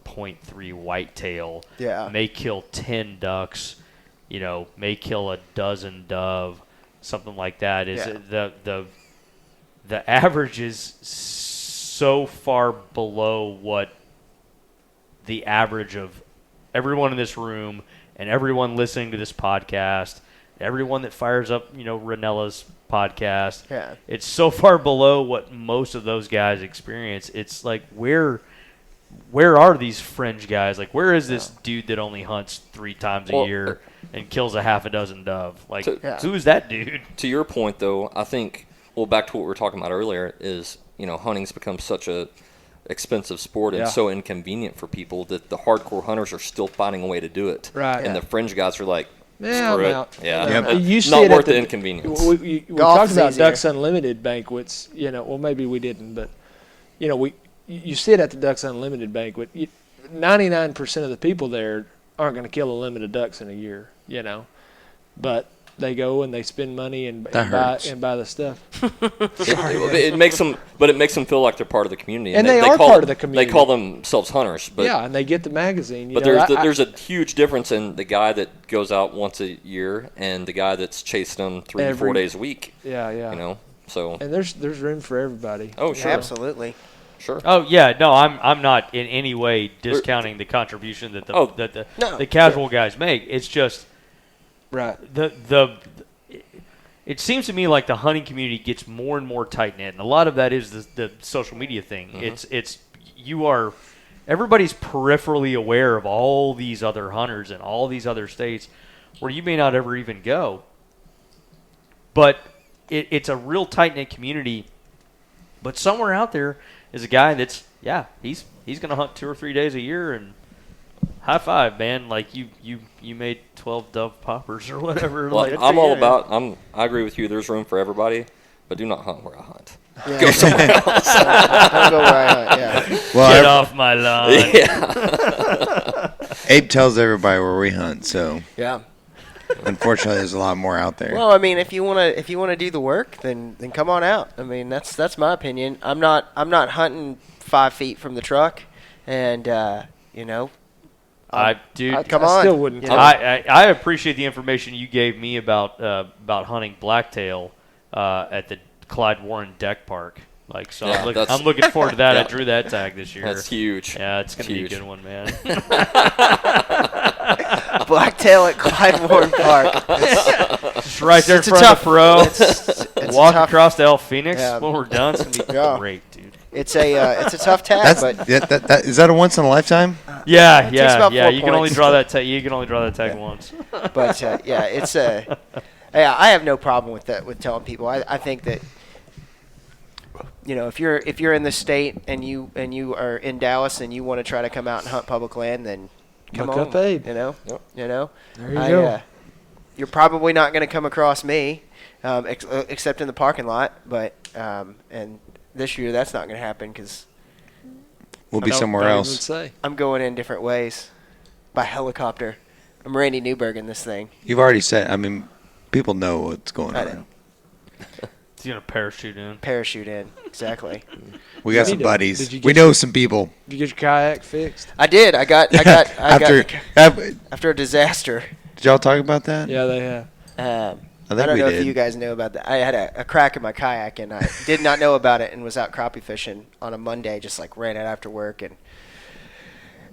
0.3 whitetail, may kill 10 ducks, may kill a dozen dove, something like that. The average is so far below what the average of everyone in this room and everyone listening to this podcast, everyone that fires up, Ranella's podcast. Yeah. It's so far below what most of those guys experience. It's like, where are these fringe guys? Like, where is this dude that only hunts 3 times a year and kills a half a dozen dove? Like, who's that dude? To your point, though, I think, back to what we were talking about earlier, is, hunting's become such a expensive sport and so inconvenient for people that the hardcore hunters are still finding a way to do it. Right. And the fringe guys are like, Yeah, screw I'm it. out. Yeah. You see Not it worth at the inconvenience. We Golf talked is about easier. Ducks Unlimited banquets. Well, maybe we didn't, but you see it at the Ducks Unlimited banquet. 99% of the people there aren't going to kill a limit of ducks in a year. But they go and they spend money and buy the stuff. It makes them feel like they're part of the community, and they are part of the community. They call themselves hunters, but and they get the magazine. But there's a huge difference in the guy that goes out once a year and the guy that's chasing them 3 to 4 days a week. Yeah. So and there's room for everybody. Oh, sure, absolutely. Sure. Oh yeah, no, I'm not in any way discounting the contribution that the casual guys make. It's just right. It seems to me like the hunting community gets more and more tight knit, and a lot of that is the social media thing. Mm-hmm. Everybody's peripherally aware of all these other hunters in all these other states where you may not ever even go, but it's a real tight knit community. But somewhere out there is a guy that's he's going to hunt 2 or 3 days a year, and high five, man! Like you made 12 dove poppers or whatever. Well, like, I agree with you. There's room for everybody, but do not hunt where I hunt. Yeah. Go somewhere else. Don't go where I hunt. Yeah. Well, Get off my lawn. Yeah. Abe tells everybody where we hunt, so Yeah. unfortunately, there's a lot more out there. Well, I mean, if you wanna do the work, then come on out. I mean, that's my opinion. I'm not hunting 5 feet from the truck, and come on. Still wouldn't. I appreciate the information you gave me about hunting blacktail at the Clyde Warren Deck Park. Like, so I'm looking forward to that. I drew that tag this year. That's huge. Yeah, it's gonna be a good one, man. Blacktail at Clyde Warren Park. Just right there in front of the pro. It's Walk across to El Phoenix Yeah. when we're done. It's gonna be great, dude. It's a tough tag, but Is that a once in a lifetime? Yeah. takes about 4 You can only points. draw that tag. You can only draw that tag once. but it's a. Yeah, I have no problem with that. With telling people, I think that if you're in the state and you are in Dallas and you want to try to come out and hunt public land, then come Look on. up Abe. There you go. You're probably not going to come across me, except in the parking lot. But and this year that's not going to happen because We'll be somewhere else. I'm going in different ways by helicopter. I'm Randy Newberg in this thing. You've already said. I mean, people know what's going I on. know. He's gonna parachute in. Parachute in, exactly. We got Did some you buddies. get We know some people. Did you get your kayak fixed? I did. I got After after a disaster. did y'all talk about that? Yeah, they have. I I think don't we know did. if you guys know about that. I had a crack in my kayak, and I did not know about it and was out crappie fishing on a Monday, just like ran out after work, and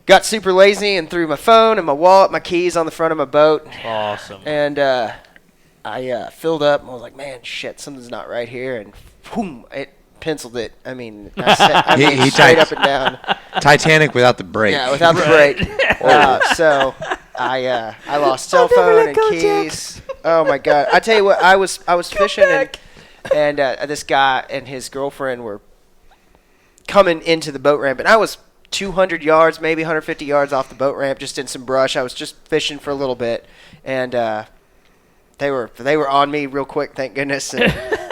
got super lazy and threw my phone and my wallet, my keys on the front of my boat. Awesome. And I filled up, and I was like, man, shit, something's not right here, and boom, it penciled it. I mean, He straight typed- up and down. Titanic without the brake. Yeah, without the brake. So I lost cell phone and keys. Oh my god! I tell you what, I was fishing and this guy and his girlfriend were coming into the boat ramp, and I was 200 yards, maybe 150 yards off the boat ramp, just in some brush. I was just fishing for a little bit, and they were on me real quick, thank goodness. And,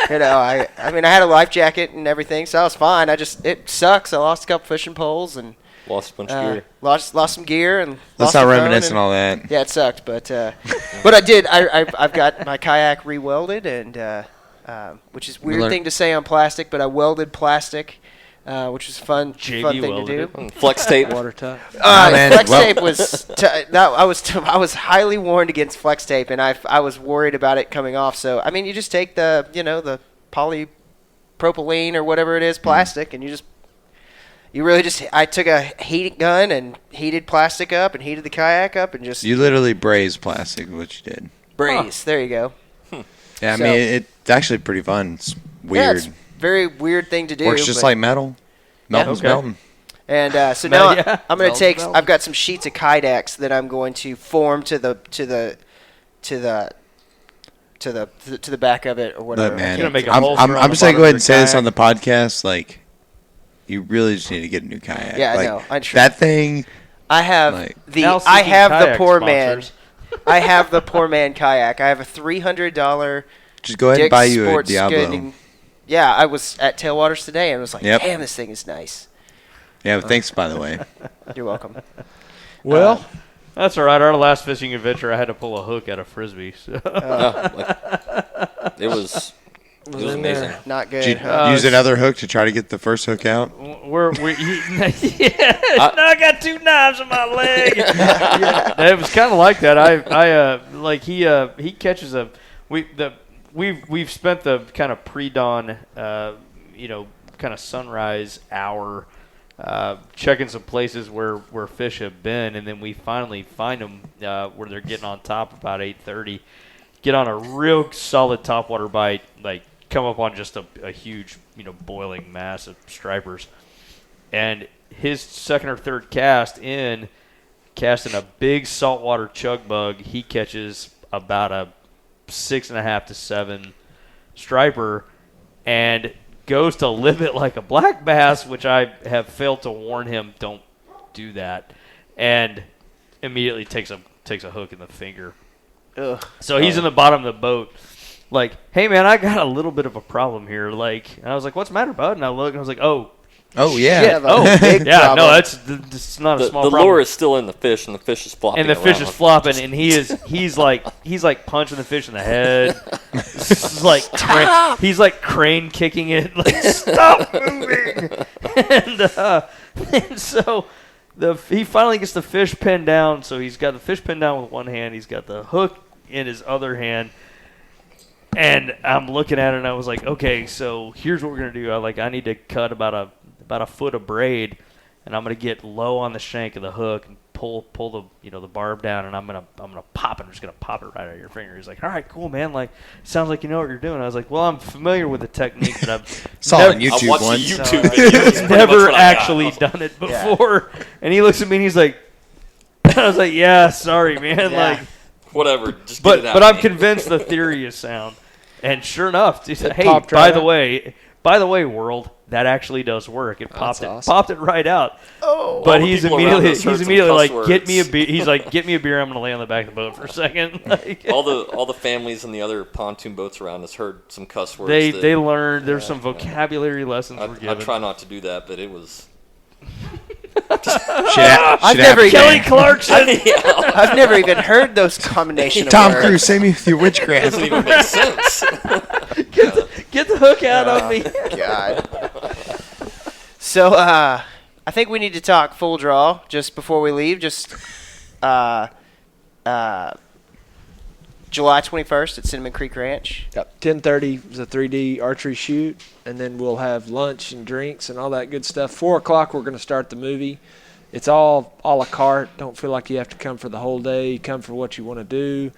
I had a life jacket and everything, so I was fine. It sucks. I lost a couple fishing poles and Lost a bunch of gear. Lost some gear and Let's lost not the phone reminisce and on all that. Yeah, it sucked, but I did. I've got my kayak re-welded, and which is a weird thing to say on plastic, but I welded plastic, which was fun thing to do. Flex tape. Watertight. Flex tape was I was highly warned against flex tape, and I was worried about it coming off. So you just take the the polypropylene or whatever it is, plastic, and I took a heat gun and heated plastic up and heated the kayak up and just You literally brazed plastic, what you did. braise. There you go. Yeah, So- it's actually pretty fun. It's Yeah, weird. it's a very weird thing to do. Works just but- like metal. Melton's okay. melting. And so now Yeah. I'm going to take. Melted. I've got some sheets of Kydex that I'm going to form to the back of it or whatever. Look, man, Gonna make a I'm holster on the just going to bottom go of ahead and your say this kayak. on the podcast. Like, you really just need to get a new kayak. Yeah, I like, know. I'm sure. That thing, I have Like- Now I seeking have the kayak poor sponsors. man. I have the poor man kayak. I have a $300 just go ahead and Dick's buy you a Sports Diablo. Goodding. Yeah, I was at Tailwaters today and was like, Yep. damn, this thing is nice. Yeah, but thanks, by the way. You're welcome. Well, That's all right. Our last fishing adventure, I had to pull a hook out of Frisbee. So. It was was amazing. in there. Not good. Did you huh? use another hook to try to get the first hook out? I got two knives in my leg. It was kind of like that. He catches we've spent the kind of pre-dawn, kind of sunrise hour, checking some places where fish have been, and then we finally find them where they're getting on top about 8:30. Get on a real solid topwater bite, like come up on just a huge, boiling mass of stripers. And his second or third casting a big saltwater chug bug, he catches about a 6.5 to 7 striper and goes to live it like a black bass, which I have failed to warn him, don't do that, and immediately takes a hook in the finger. Ugh. So he's in the bottom of the boat, like, hey man, I got a little bit of a problem here. Like, and I was like, what's the matter, bud? And I look, and I was like, oh Yeah. Yeah, the big yeah, problem. no, that's not a The small lure problem. is still in the fish, and the fish is flopping. And the fish around. is flopping, and he's like punching the fish in the head. He's like crane kicking it, like stop moving. And so he finally gets the fish pinned down. So he's got the fish pinned down with one hand. He's got the hook in his other hand. And I'm looking at it, and I was like, okay, so here's what we're gonna do. I need to cut about a foot of braid, and I'm gonna get low on the shank of the hook and pull the barb down, and I'm gonna pop it. I'm just gonna pop it right out of your finger. He's like, all right, cool, man. Like, sounds like you know what you're doing. I was like, well, I'm familiar with the technique, but I've Saw it on YouTube I watched once. the YouTube video. It's pretty much never what I got. actually done it before. And he looks at me and he's like, I was like, yeah, sorry, man. Yeah. Like, Whatever. Just get it out. but I'm man. convinced the theory is sound. And sure enough, he said, hey, popped by right the way, world, that actually does work. It popped That's it, awesome. popped it right out. Oh. But All the he's people around immediately us heard some like, cuss get me a words. beer. He's like, get me a beer. I'm gonna lay on the back of the boat for a second. Like, all the families and the other pontoon boats around us heard some cuss words. they that learned. There's some vocabulary lessons we're I given. try not to do that, but it was. I've never even Kelly Clarkson. I've never even heard those combination of Tom words. Cruise, save me with your It witchcraft. doesn't even make sense. Get the hook out on me. God. So, I think we need to talk full draw just before we leave. Just July 21st at Cinnamon Creek Ranch. Yep. 10:30 is a 3D archery shoot, and then we'll have lunch and drinks and all that good stuff. 4 o'clock, we're going to start the movie. It's all a la carte. Don't feel like you have to come for the whole day. You come for what you want to do.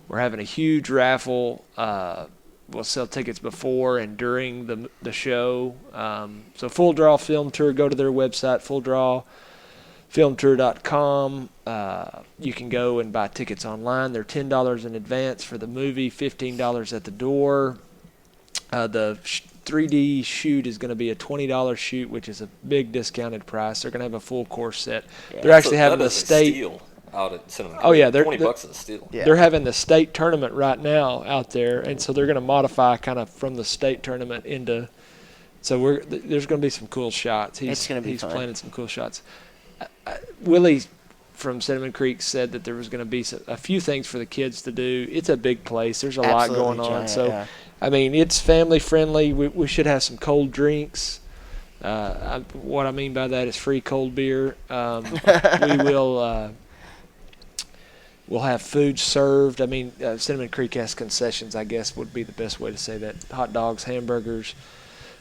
We're having a huge raffle. We'll sell tickets before and during the show. So Full Draw Film Tour, go to their website, fulldrawfilmtour.com. You can go and buy tickets online. They're $10 in advance for the movie, $15 at the door. The 3D shoot is going to be a $20 shoot, which is a big discounted price. They're going to have a full course set. Yeah. They're actually having that the is a state. steal out at Cinnamon Oh, yeah, Creek. $20 is a steal. Yeah. They're having the state tournament right now out there, and so they're going to modify kind of from the state tournament into. So there's going to be some cool shots. It's going to be he's fun. planning some cool shots. Willie from Cinnamon Creek said that there was going to be a few things for the kids to do. It's a big place. There's a lot going on. Giant, So, yeah. I mean, it's family friendly. We should have some cold drinks. What I mean by that is free cold beer. We will. We'll have food served. I mean, Cinnamon Creek has concessions, I guess would be the best way to say that. Hot dogs, hamburgers,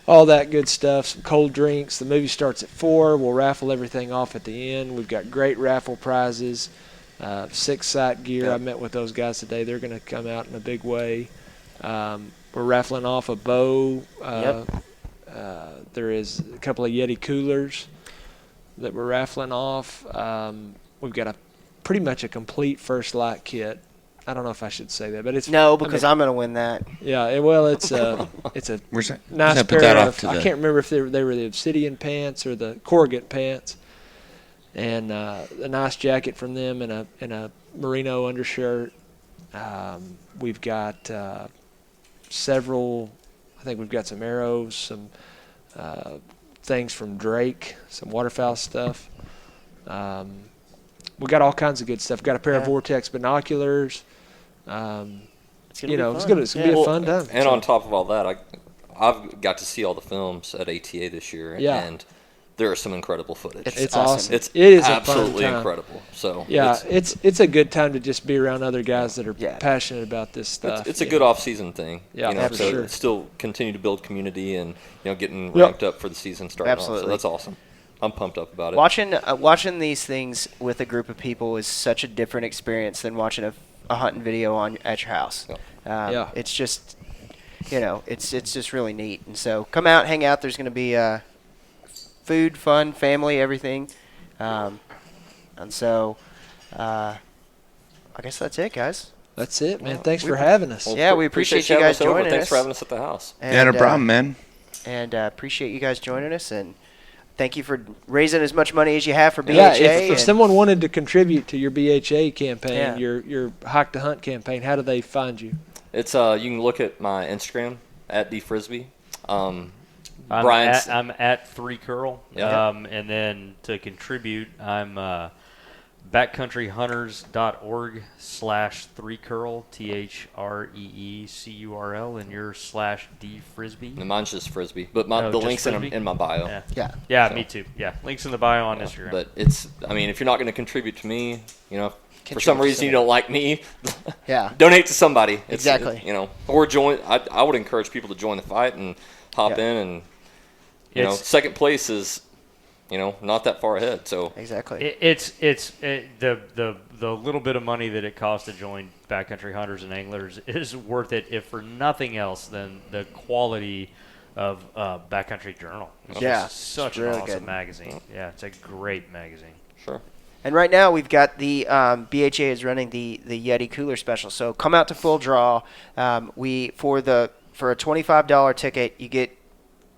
all that good stuff, some cold drinks. The movie starts at 4. We'll raffle everything off at the end. We've got great raffle prizes, 6-site gear. Yep. I met with those guys today. They're going to come out in a big way. We're raffling off a bow. There is a couple of Yeti coolers that we're raffling off. We've got pretty much a complete Firstlight kit. I don't know if I should say that, but it's because I'm going to win that. Yeah, it's a nice put pair that off of. to I the- can't remember if they were the obsidian pants or the corrugate pants, and a nice jacket from them and a merino undershirt. We've got several. I think we've got some arrows, some things from Drake, some waterfowl stuff. We got all kinds of good stuff. Got a pair of Vortex binoculars. It's going to You be know, fun. it's gonna be a fun time. And So- on top of all that, I've got to see all the films at ATA this year, Yeah. and there is some incredible footage. It's It's awesome. awesome. It's It is a fun absolutely time. incredible. So Yeah, it's a good time to just be around other guys that are Yeah. passionate about this stuff. it's a good off-season thing. Yeah, you know, for so sure. still continue to build community and getting Yep. ramped up for the season starting off. Absolutely. So that's awesome. I'm pumped up about it. Watching these things with a group of people is such a different experience than watching a hunting video at your house. Yeah. It's just, it's just really neat. And so come out, hang out. There's going to be food, fun, family, everything. And so I guess that's it, guys. That's it, man. Thanks for having us. Yeah, we appreciate you having guys us over. joining Thanks us. for having us at the house. Yeah, no And, problem, man. And appreciate you guys joining us. And thank you for raising as much money as you have for BHA. Yeah, if and- someone wanted to contribute to your BHA campaign, Yeah. your Hike to Hunt campaign, how do they find you? It's you can look at my Instagram at Frisbe. I'm Brian's at 3Curl. Yeah. And then to contribute, I'm backcountryhunters.org/3curl, THREECURL, and your /D Frisbe. and mine's just Frisbe, but Oh, the just link's Frisbe? in my bio. Yeah. Yeah. Yeah, So- me too. Yeah, links in the bio on Instagram. But if you're not going to contribute to me, for Contribute some to reason you don't like me, Yeah. donate to somebody. Exactly. Or join. I would encourage people to join the fight and hop Yeah. in, and It's- second place is, not that far ahead. So Exactly. It's the little bit of money that it costs to join backcountry hunters and anglers is worth it, if for nothing else than the quality of Backcountry Journal. It's Yeah, just such it's an really awesome good. magazine. Yeah, it's a great magazine. sure. And right now we've got the BHA is running the Yeti cooler special. So come out to Full Draw. For a $25 ticket, you get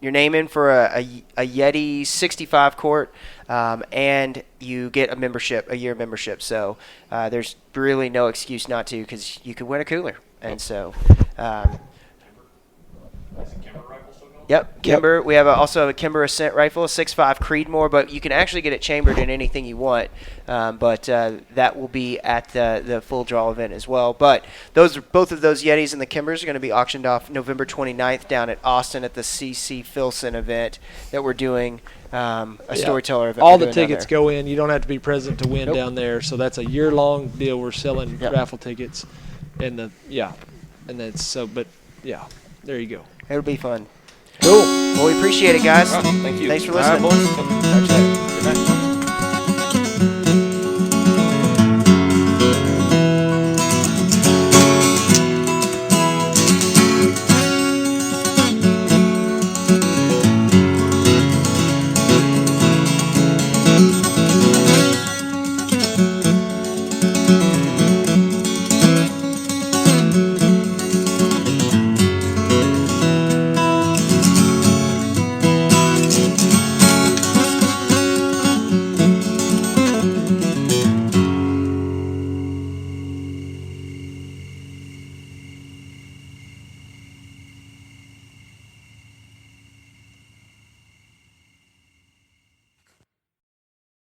your name in for a Yeti 65 quart, and you get a year membership. So there's really no excuse not to, because you could win a cooler. And so. Yep, Kimber. We have also a Kimber Ascent rifle, a 6.5 Creedmoor, but you can actually get it chambered in anything you want. But that will be at the Full Draw event as well. But both of those Yetis and the Kimbers are going to be auctioned off November 29th down at Austin at the CC Filson event that we're doing, a storyteller event. All we're the doing down tickets there. go in. You don't have to be present to win Nope. down there. So that's a year-long deal. We're selling Yep. raffle tickets, and there you go. It'll be fun. Cool. Well, we appreciate it, guys. All right, thank you. Thanks for All right, listening. boys. Talk to you later. Good night.